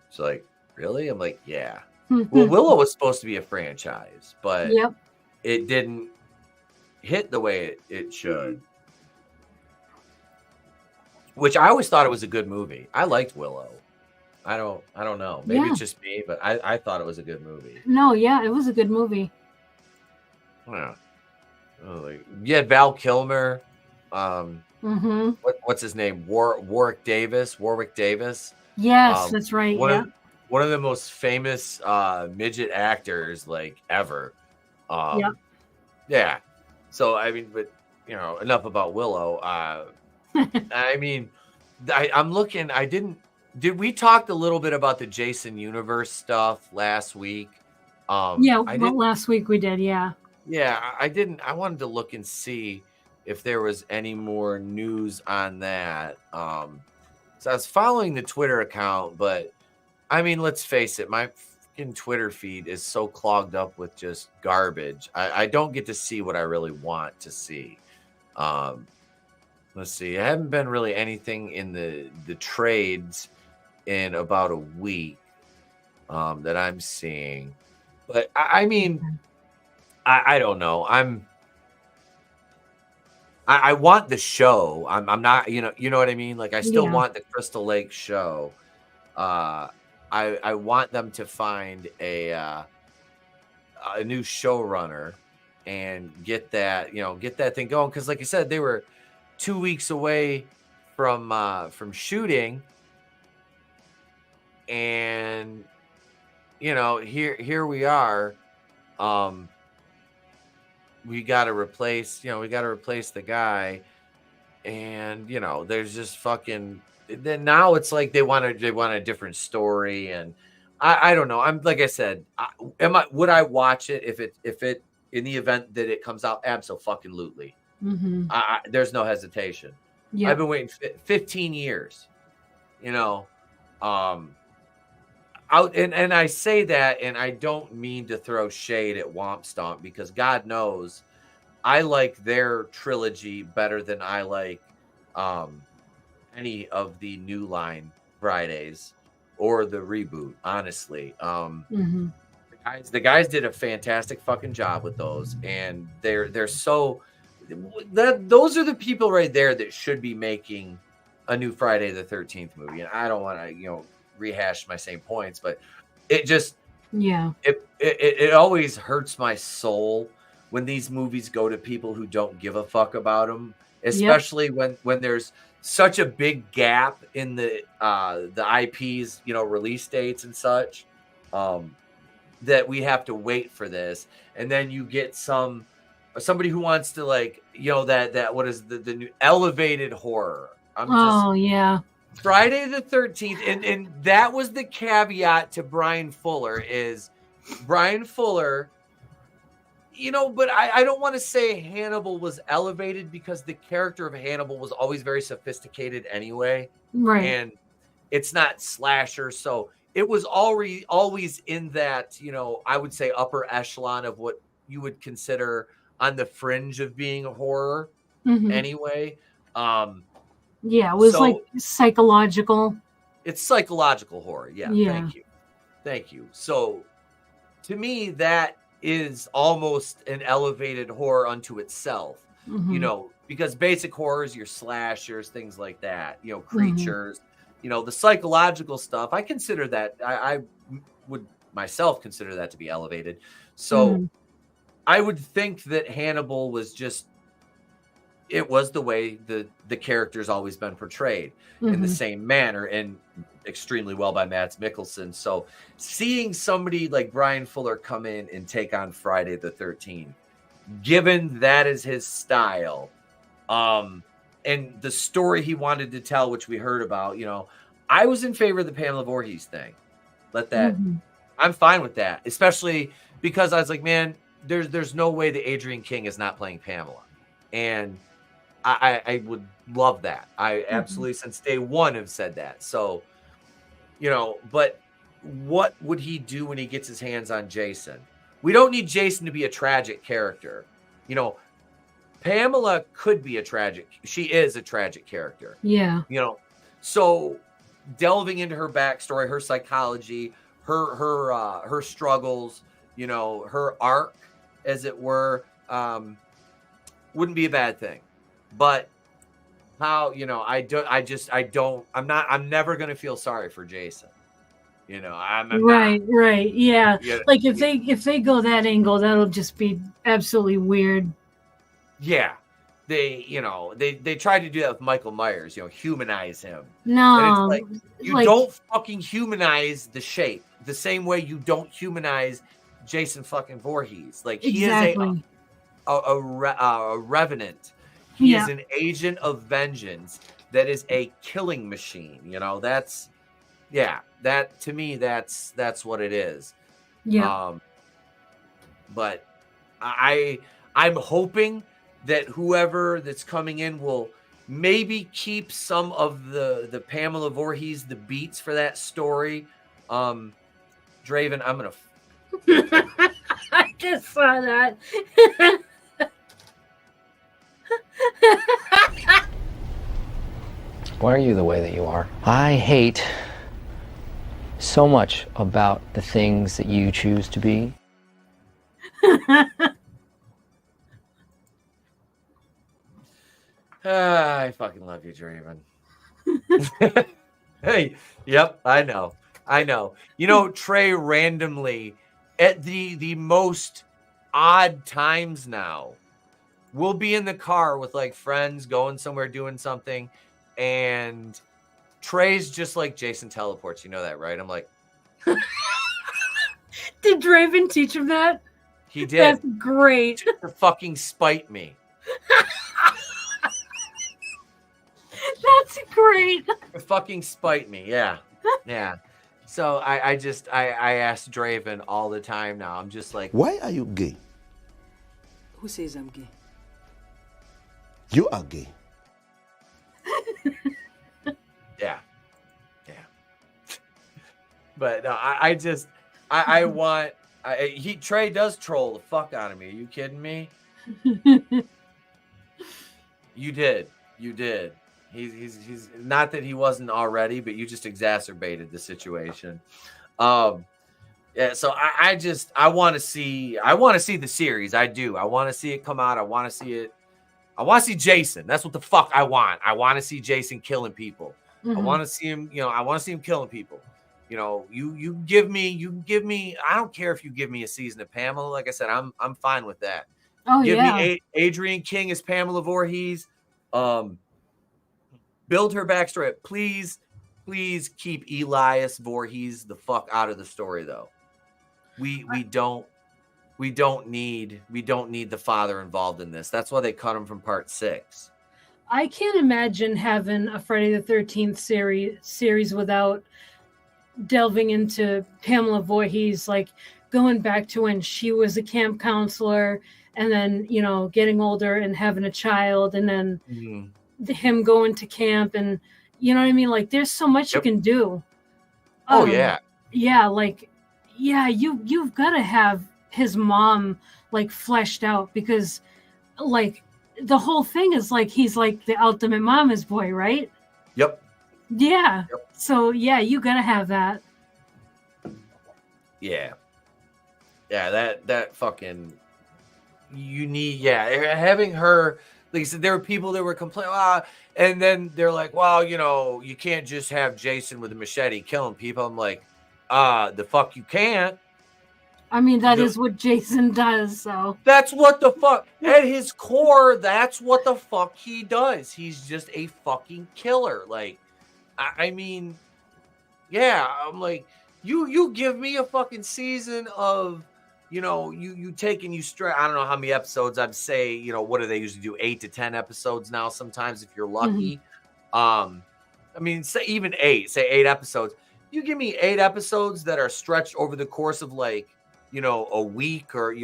So like, really? I'm like, yeah. Well, Willow was supposed to be a franchise, but it didn't hit the way it should. Which I always thought it was a good movie. I liked Willow. I don't know. Maybe it's just me, but I thought it was a good movie. No, yeah, it was a good movie. Yeah. Oh, you had Val Kilmer. Mm-hmm. What's his name? Warwick Davis. Yes, that's right. Yeah. One of the most famous midget actors like ever. Yep. Yeah. So I mean, but enough about Willow. I mean, I'm looking. Did we talk a little bit about the Jason Universe stuff last week? Last week we did. Yeah. Yeah, I didn't. I wanted to look and see if there was any more news on that. So I was following the Twitter account, but I mean, let's face it, my fucking Twitter feed is so clogged up with just garbage. I don't get to see what I really want to see. Let's see. I haven't been really anything in the trades in about a week that I'm seeing. But I mean, I don't know. I want the show. I'm not, you know what I mean? Like I still want the Crystal Lake show. I want them to find a new showrunner and get that thing going. Cause like I said, they were 2 weeks away from shooting. And here we are. We got to replace the guy, and there's just fucking. Then now it's like they want a different story, and I don't know. I'm like I said, would I watch it if it in the event that it comes out? Absolutely. Mm-hmm. There's no hesitation. Yeah. I've been waiting 15 years. Out and I say that, and I don't mean to throw shade at Womp Stomp, because God knows I like their trilogy better than I like any of the New Line Fridays or the reboot, honestly. Mm-hmm. The guys did a fantastic fucking job with those, and they're so those are the people right there that should be making a new Friday the 13th movie. And I don't want to rehash my same points, but it just it always hurts my soul when these movies go to people who don't give a fuck about them, especially when there's such a big gap in the IP's release dates and such, that we have to wait for this. And then you get somebody who wants to that what is the new elevated horror. Friday the 13th, and that was the caveat to Brian Fuller, but I don't want to say Hannibal was elevated, because the character of Hannibal was always very sophisticated anyway. Right. And it's not slasher, so it was always in that, I would say upper echelon of what you would consider on the fringe of being a horror anyway. It was like psychological. It's psychological horror. Yeah. Thank you. So to me, that is almost an elevated horror unto itself, because basic horrors, your slashers, things like that, creatures, the psychological stuff. I consider that, I would myself consider that to be elevated. So I would think that Hannibal was just, it was the way the character's always been portrayed in the same manner, and extremely well by Mads Mikkelsen. So seeing somebody like Brian Fuller come in and take on Friday the 13th, given that is his style, and the story he wanted to tell, which we heard about, I was in favor of the Pamela Voorhees thing. I'm fine with that, especially because I was like, man, there's no way that Adrienne King is not playing Pamela. And I would love that. I absolutely, since day one, have said that. So, but what would he do when he gets his hands on Jason? We don't need Jason to be a tragic character. Pamela could be she is a tragic character. Yeah. So delving into her backstory, her psychology, her struggles, her arc, as it were, wouldn't be a bad thing. But how, I'm never going to feel sorry for Jason. I'm right. not. Right. Yeah. Like if they go that angle, that'll just be absolutely weird. Yeah. they tried to do that with Michael Myers, humanize him. No, And it's like, you don't fucking humanize the shape the same way you don't humanize Jason fucking Voorhees. Like, he exactly. is a revenant. He is an agent of vengeance that is a killing machine. That's that to me, that's what it is. Yeah. But I'm hoping that whoever that's coming in will maybe keep some of the Pamela Voorhees, the beats for that story. Draven, I'm gonna. I just saw that. Why are you the way that you are? I hate so much about the things that you choose to be. I fucking love you, Draven. Hey, yep, I know. Trey randomly at the most odd times now, we'll be in the car with like friends going somewhere doing something, and Trey's just like, Jason teleports. You know that, right? I'm like, did Draven teach him that? He did. That's great. Just to fucking spite me. That's great. To fucking spite me. Yeah. So I ask Draven all the time now. I'm just like, why are you gay? Who says I'm gay? You are gay. Yeah. But no, I want. Trey does troll the fuck out of me. Are you kidding me? You did. He's not that he wasn't already, but you just exacerbated the situation. Yeah. So I want to see the series. I do. I want to see it come out. I want to see it. I want to see Jason. That's what the fuck I want. I want to see Jason killing people. Mm-hmm. I want to see him. I want to see him killing people. You give me. I don't care if you give me a season of Pamela. Like I said, I'm fine with that. Oh, give me Adrian King as Pamela Voorhees. Build her backstory. Please keep Elias Voorhees the fuck out of the story, though. We don't need the father involved in this. That's why they cut him from part 6. I can't imagine having a Friday the 13th series without delving into Pamela Voorhees, like going back to when she was a camp counselor, and then getting older and having a child, and then him going to camp, and you know what I mean. Like, there's so much you can do. You've got to have his mom like fleshed out, because like the whole thing is like he's like the ultimate mama's boy, right? Yep. Yeah. Yep. So you gotta have that. Yeah. That fucking, you need. Having her. Like I said, there were people that were complaining, and then they're like, well, you can't just have Jason with a machete killing people. I'm like, the fuck you can't. I mean, that is what Jason does, so. That's what the fuck. At his core, that's what the fuck he does. He's just a fucking killer. Like, I mean, I'm like, you give me a fucking season of, you take and you straight. I don't know how many episodes. I'd say, what do they usually do? 8 to 10 episodes now. Sometimes if you're lucky. I mean, say even 8. Say 8 episodes. You give me 8 episodes that are stretched over the course of like, a week, or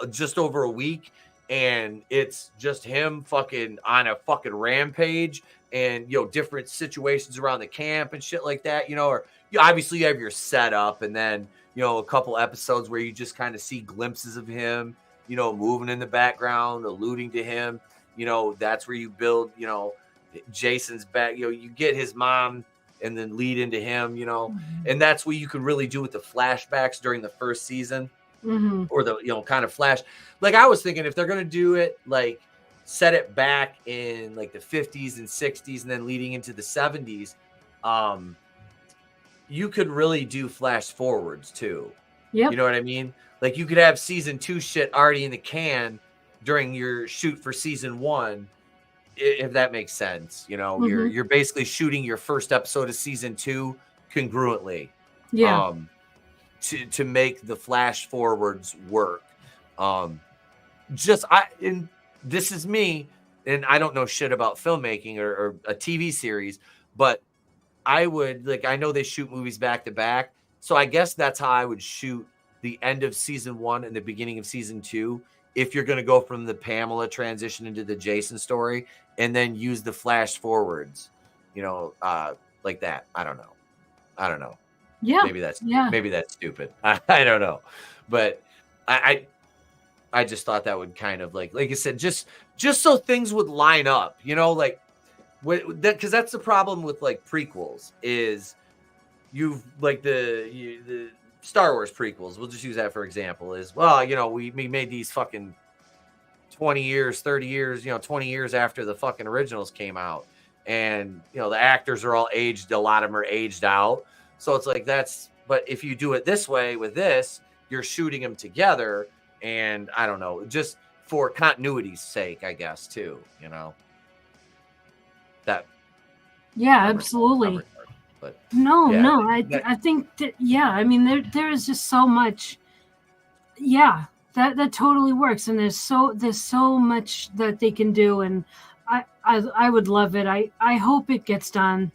just over a week, and it's just him fucking on a fucking rampage, and different situations around the camp and shit like that. Or you obviously have your setup, and then a couple episodes where you just kind of see glimpses of him, moving in the background, alluding to him. That's where you build, Jason's back. You get his mom and then lead into him, and that's what you can really do with the flashbacks during the first season, or the, kind of flash. Like, I was thinking if they're going to do it, like set it back in like the 50s and 60s and then leading into the 70s, you could really do flash forwards too. Yep. You know what I mean? Like, you could have season 2 shit already in the can during your shoot for season 1, if that makes sense. You know, you're basically shooting your first episode of season 2 congruently. Yeah. To make the flash forwards work. And this is me, and I don't know shit about filmmaking or a TV series, but I would, like, I know they shoot movies back to back, so I guess that's how I would shoot the end of season 1 and the beginning of season 2 if you're going to go from the Pamela transition into the Jason story and then use the flash forwards, you know, like that. I don't know. Yeah. Maybe that's stupid. I don't know. But I just thought that would kind of like I said, just so things would line up, you know, like because that's the problem with like prequels is you've like the Star Wars prequels. We'll just use that for example is, well, you know, we made these fucking 20 years, 30 years, you know, 20 years after the fucking originals came out. And, you know, the actors are all aged. A lot of them are aged out. So it's like but if you do it this way with this, you're shooting them together. And I don't know, just for continuity's sake, I guess, too, you know. Yeah, absolutely. But no, yeah, I think that, yeah, I mean, there is just so much. Yeah, that totally works. And there's so much that they can do. And I would love it. I hope it gets done.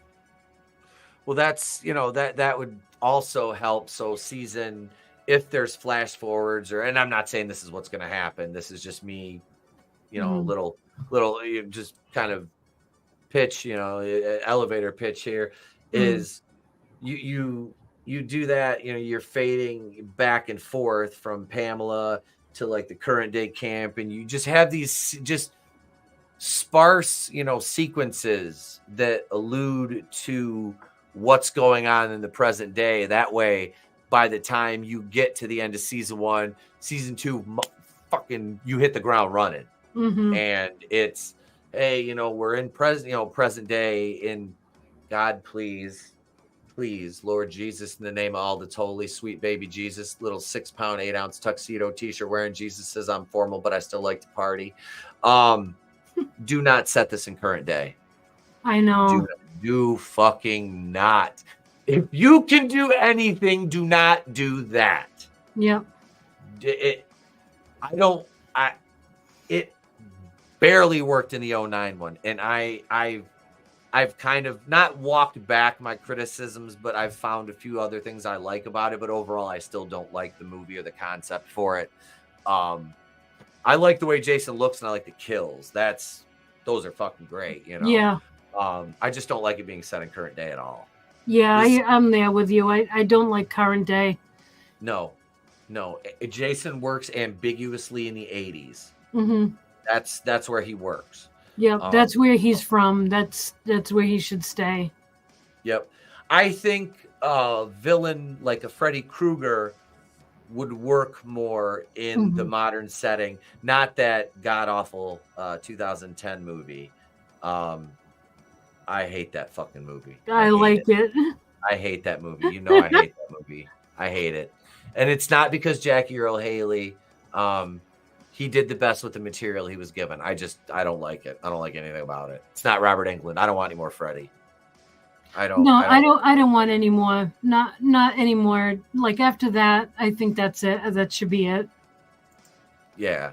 Well, that's, you know, that would also help. So if there's flash forwards and I'm not saying this is what's going to happen. This is just me, you know, little just kind of pitch, you know, elevator pitch here is you do that, you know, you're fading back and forth from Pamela to like the current day camp. And you just have these just sparse, you know, sequences that allude to what's going on in the present day. That way, by the time you get to the end of season 1, season 2, fucking, you hit the ground running. And it's, hey, you know, we're in present day in God, please, Lord Jesus, in the name of all that's holy, sweet baby Jesus, little 6-pound, 8-ounce tuxedo t-shirt wearing. Jesus says I'm formal, but I still like to party. Do not set this in current day. I know. Do fucking not. If you can do anything, do not do that. Yep. It barely worked in the 09 one. And I've kind of not walked back my criticisms, but I've found a few other things I like about it. But overall, I still don't like the movie or the concept for it. I like the way Jason looks and I like the kills. Those are fucking great, you know? Yeah. I just don't like it being set in current day at all. Yeah, I'm there with you. I don't like current day. No. Jason works ambiguously in the 80s. That's where he works. Yep, that's where he's from. That's where he should stay. Yep. I think a villain like a Freddy Krueger would work more in the modern setting, not that god-awful 2010 movie. I hate that fucking movie. I like it. I hate that movie. You know I hate that movie. I hate it. And it's not because Jackie Earle Haley, he did the best with the material he was given. I don't like it. I don't like anything about it. It's not Robert Englund. I don't want any more Freddy. I don't want any more. Not anymore. Like after that, I think that's it. That should be it. Yeah.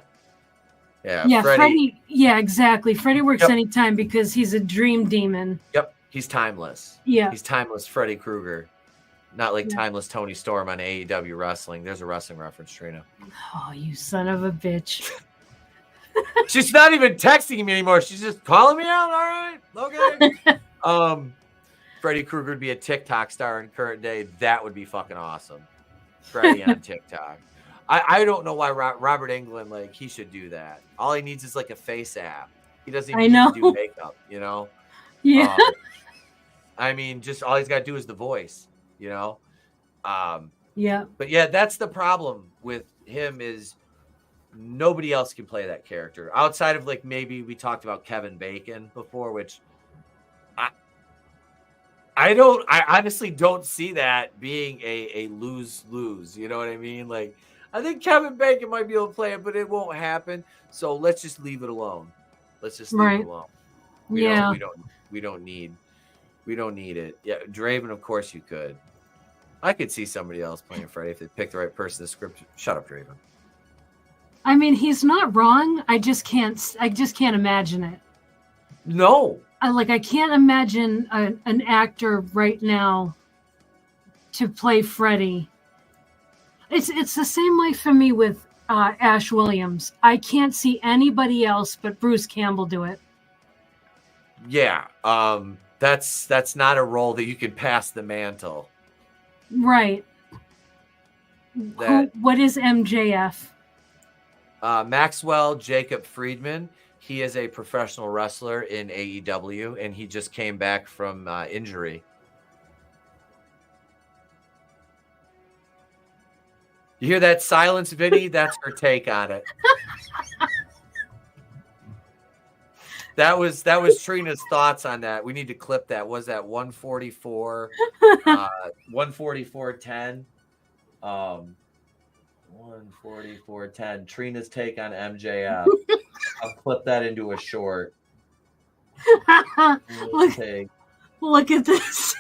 Yeah, Freddy. Yeah, exactly. Freddy works anytime because he's a dream demon. Yep. He's timeless. Yeah. He's timeless Freddy Krueger. Not like timeless Tony Storm on AEW wrestling. There's a wrestling reference, Trina. Oh, you son of a bitch. She's not even texting me anymore. She's just calling me out. All right. Okay. Freddy Krueger would be a TikTok star in current day. That would be fucking awesome. Freddy on TikTok. I don't know why Robert Englund, like, he should do that. All he needs is like a face app. He doesn't even need to do makeup, you know? Yeah. I mean, just all he's got to do is the voice, you know? Yeah. But yeah, that's the problem with him is nobody else can play that character. Outside of like maybe we talked about Kevin Bacon before, which I honestly don't see that being a lose-lose. You know what I mean? Like, I think Kevin Bacon might be able to play it, but it won't happen. So let's just leave it alone. Let's just leave it alone. We don't need it. Yeah, Draven, of course you could. I could see somebody else playing Freddy if they picked the right person. The script. Shut up, Draven. I mean, he's not wrong. I just can't imagine it. No. I can't imagine an actor right now to play Freddy. It's the same way for me with Ash Williams. I can't see anybody else but Bruce Campbell do it. Yeah. That's not a role that you can pass the mantle. Right. What is MJF? Maxwell Jacob Friedman. He is a professional wrestler in AEW, and he just came back from injury. You hear that silence, Vinny? That's her take on it. That was Trina's thoughts on that. We need to clip that. Was that 144? 144.10. 144.10. Trina's take on MJF. I'll clip that into a short. Look at this.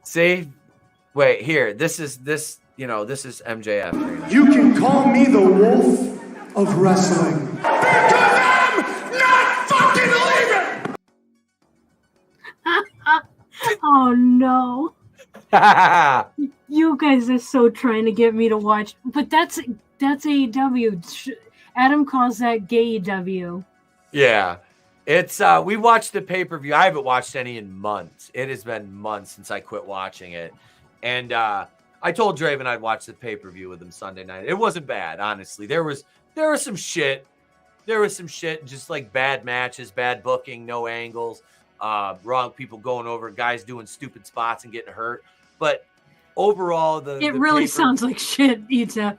See. Wait, here. This is MJF. Trina. You can call me the wolf of wrestling. Because I'm not fucking leaving! Oh no. You guys are so trying to get me to watch, but that's AEW. Adam calls that gay-EW. Yeah. It's we watched the pay-per-view. I haven't watched any in months. It has been months since I quit watching it. And I told Draven I'd watch the pay-per-view with him Sunday night. It wasn't bad, honestly. There was some shit. There was some shit, just like bad matches, bad booking, no angles, wrong people going over, guys doing stupid spots and getting hurt. But overall, it really sounds like shit, Etep.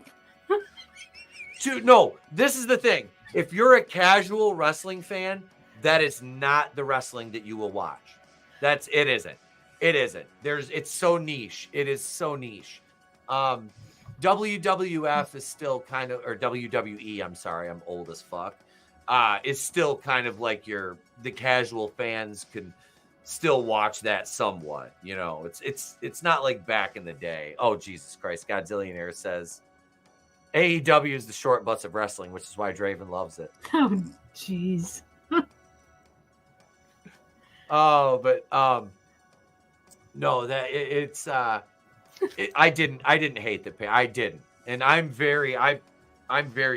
No, this is the thing. If you're a casual wrestling fan, that is not the wrestling that you will watch. It isn't. It's so niche. It is so niche. WWF is still kind of, or WWE, I'm sorry, I'm old as fuck. Is still kind of like the casual fans can still watch that somewhat. It's not like back in the day. Oh, Jesus Christ. Godzillionaire says AEW is the short butts of wrestling, which is why Draven loves it. Oh, jeez. Oh, but no, that it's I didn't hate the pay. I didn't, and I'm very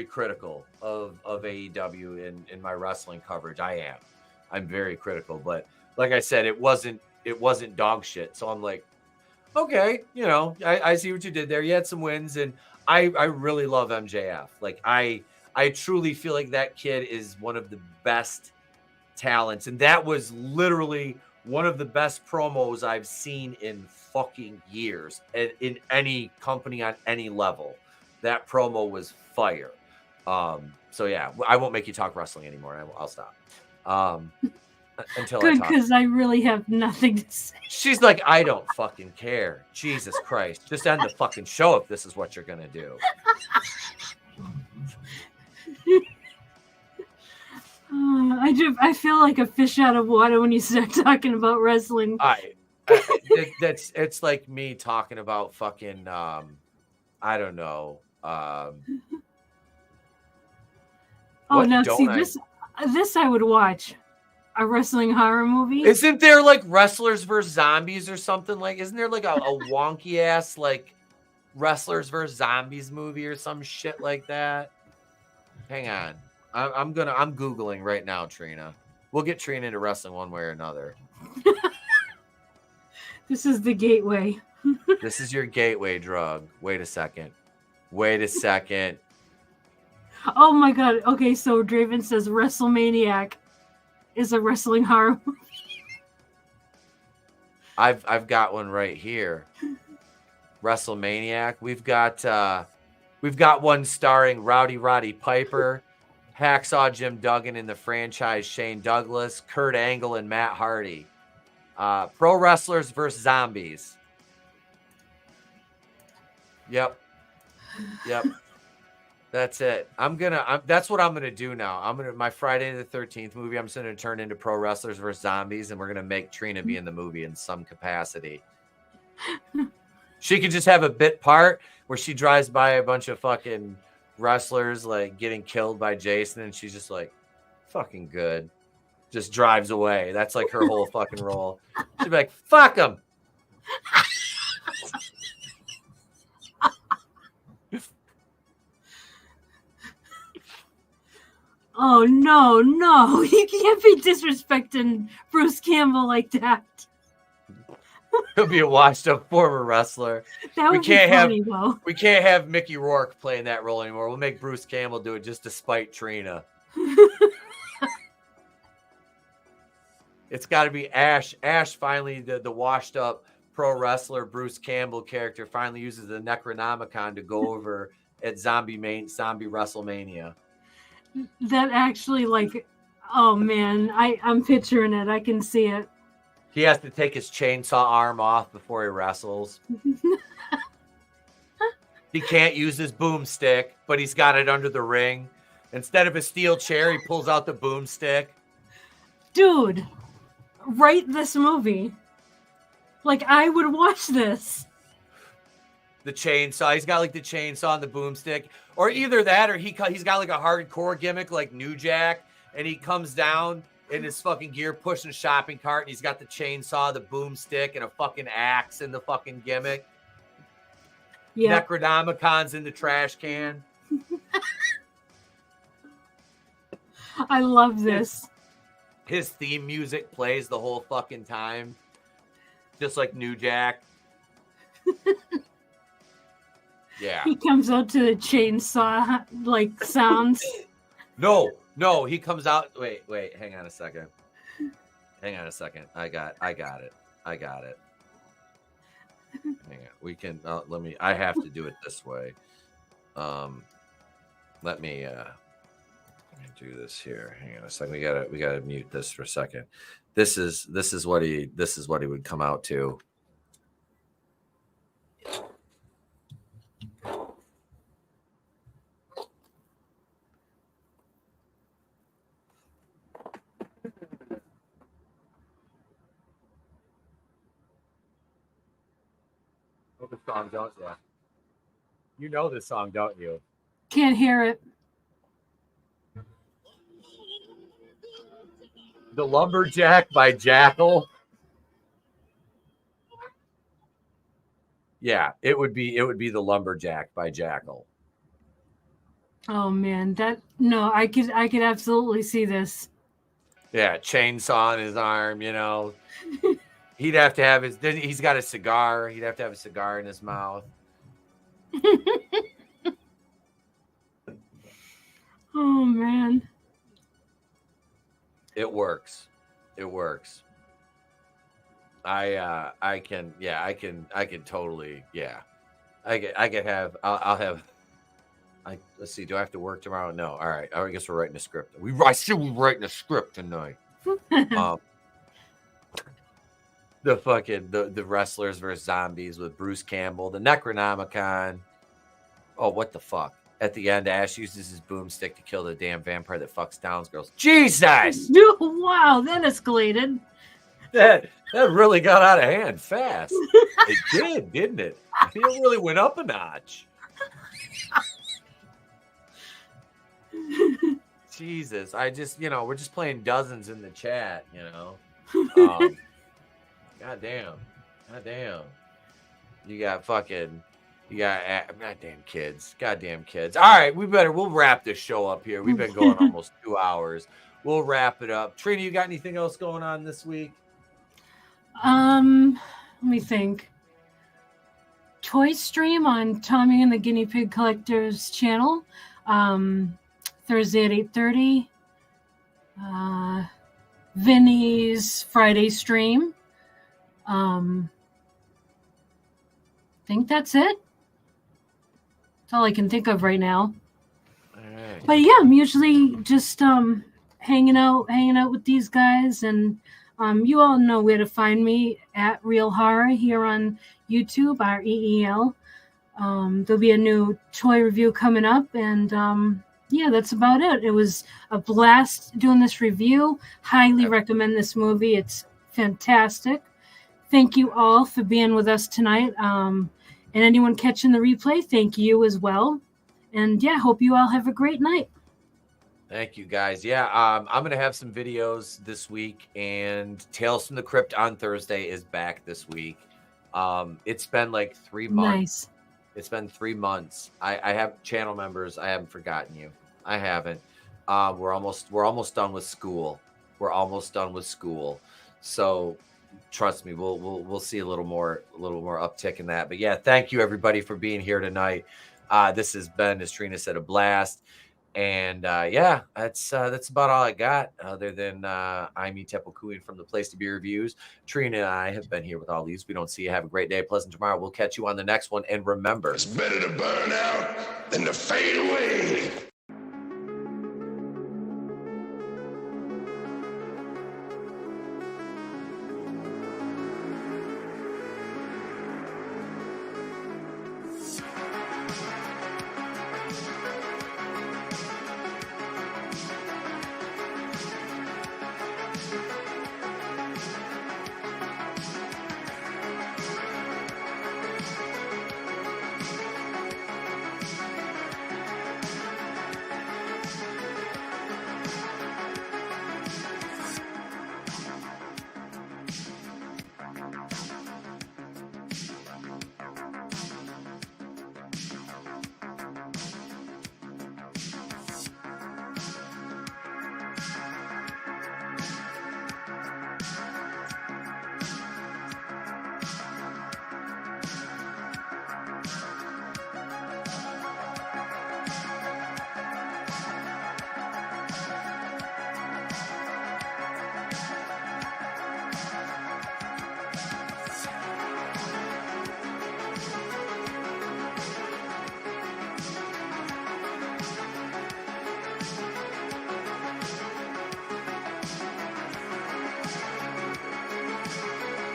critical of AEW in my wrestling coverage. I'm very critical, but like I said, it wasn't dog shit. So I'm like, okay, I see what you did there. You had some wins, and I really love MJF. Like I truly feel like that kid is one of the best talents, and that was literally one of the best promos I've seen in fucking years in any company on any level. That promo was fire. So yeah, I won't make you talk wrestling anymore. I'll stop. Until good, because I really have nothing to say. She's like, I don't fucking care. Jesus Christ, just end the fucking show if this is what you're gonna do. I feel like a fish out of water when you start talking about wrestling. It's like me talking about fucking I don't know. This I would watch. A wrestling horror movie. Isn't there like Wrestlers vs. Zombies or something like? Isn't there like a wonky ass like Wrestlers vs. Zombies movie or some shit like that? Hang on. I'm Googling right now, Trina. We'll get Trina into wrestling one way or another. This is the gateway. This is your gateway drug. Wait a second. Oh my god. Okay, so Draven says WrestleManiac is a wrestling horror movie. I've got one right here. WrestleManiac. We've got one starring Roddy Piper, Hacksaw Jim Duggan in the franchise, Shane Douglas, Kurt Angle, and Matt Hardy. Pro wrestlers versus zombies. Yep. That's it. That's what I'm gonna do now. My Friday the 13th movie. I'm just gonna turn into pro wrestlers versus zombies, and we're gonna make Trina be in the movie in some capacity. She could just have a bit part where she drives by a bunch of fucking wrestlers like getting killed by Jason, and she's just like, fucking good. Just drives away. That's like her whole fucking role. She'd be like, fuck him. Oh, no. You can't be disrespecting Bruce Campbell like that. He'll be a washed-up former wrestler. That would be funny, though. We can't have Mickey Rourke playing that role anymore. We'll make Bruce Campbell do it just to spite Trina. It's got to be Ash. Ash finally, the washed-up pro wrestler Bruce Campbell character, finally uses the Necronomicon to go over at Zombie WrestleMania. That actually, like, oh man, I'm picturing it. I can see it. He has to take his chainsaw arm off before he wrestles. He can't use his boomstick, but he's got it under the ring. Instead of a steel chair, he pulls out the boomstick. Dude, write this movie. Like, I would watch this. The chainsaw. He's got like the chainsaw and the boomstick. Or either that or he's got like a hardcore gimmick like New Jack. And he comes down in his fucking gear pushing a shopping cart. And he's got the chainsaw, the boomstick, and a fucking axe in the fucking gimmick. Yeah. Necronomicon's in the trash can. I love this. His theme music plays the whole fucking time. Just like New Jack. Yeah. He comes out to the chainsaw like sounds. No, he comes out. Wait, hang on a second. I got it. Hang on. We can I have to do it this way. Let me do this here. Hang on a second. We gotta mute this for a second. This is what he would come out to. The song, don't you? You know this song, don't you? Can't hear it. The Lumberjack by Jackal. Yeah, it would be The Lumberjack by Jackal. Oh man, I could absolutely see this. Yeah, chainsaw in his arm, you know. He'd have to have he's got a cigar. He'd have to have a cigar in his mouth. Oh man. It works. I can totally, yeah. Let's see, do I have to work tomorrow? No. All right. I guess we're writing a script. I see we're writing a script tonight. The wrestlers versus zombies with Bruce Campbell, the Necronomicon. Oh, what the fuck? At the end, Ash uses his boomstick to kill the damn vampire that fucks Downs girls. Jesus! Wow, that escalated. That really got out of hand fast. It did, didn't it? It really went up a notch. Jesus, I just, we're just playing dozens in the chat, Goddamn. You got goddamn kids. All right, we'll wrap this show up here. We've been going almost 2 hours. We'll wrap it up. Trina, you got anything else going on this week? Let me think. Toy stream on Tommy and the Guinea Pig Collective's channel. Thursday at 8:30. Vinny's Friday stream. I think that's it. That's all I can think of right now. All right. But yeah, I'm usually just hanging out with these guys, and You all know where to find me at Real Horror here on YouTube, REEL. There'll be a new toy review coming up, and yeah, that's about it. It was a blast doing this review. Highly recommend this movie. It's fantastic. Thank you all for being with us tonight. And anyone catching the replay, thank you as well. And yeah, hope you all have a great night. Thank you, guys. Yeah, I'm going to have some videos this week, and Tales from the Crypt on Thursday is back this week. It's been like 3 months. Nice. It's been 3 months. I have channel members. I haven't forgotten you. I haven't. We're almost done with school. So trust me, we'll see a little more uptick in that. But yeah, thank you everybody for being here tonight. This has been, as Trina said, a blast. And yeah, that's about all I got, other than I'm Etep from the Place to Be Reviews. Trina and I have been here with all these. We don't see you. Have a great day, pleasant tomorrow. We'll catch you on the next one. And remember, it's better to burn out than to fail.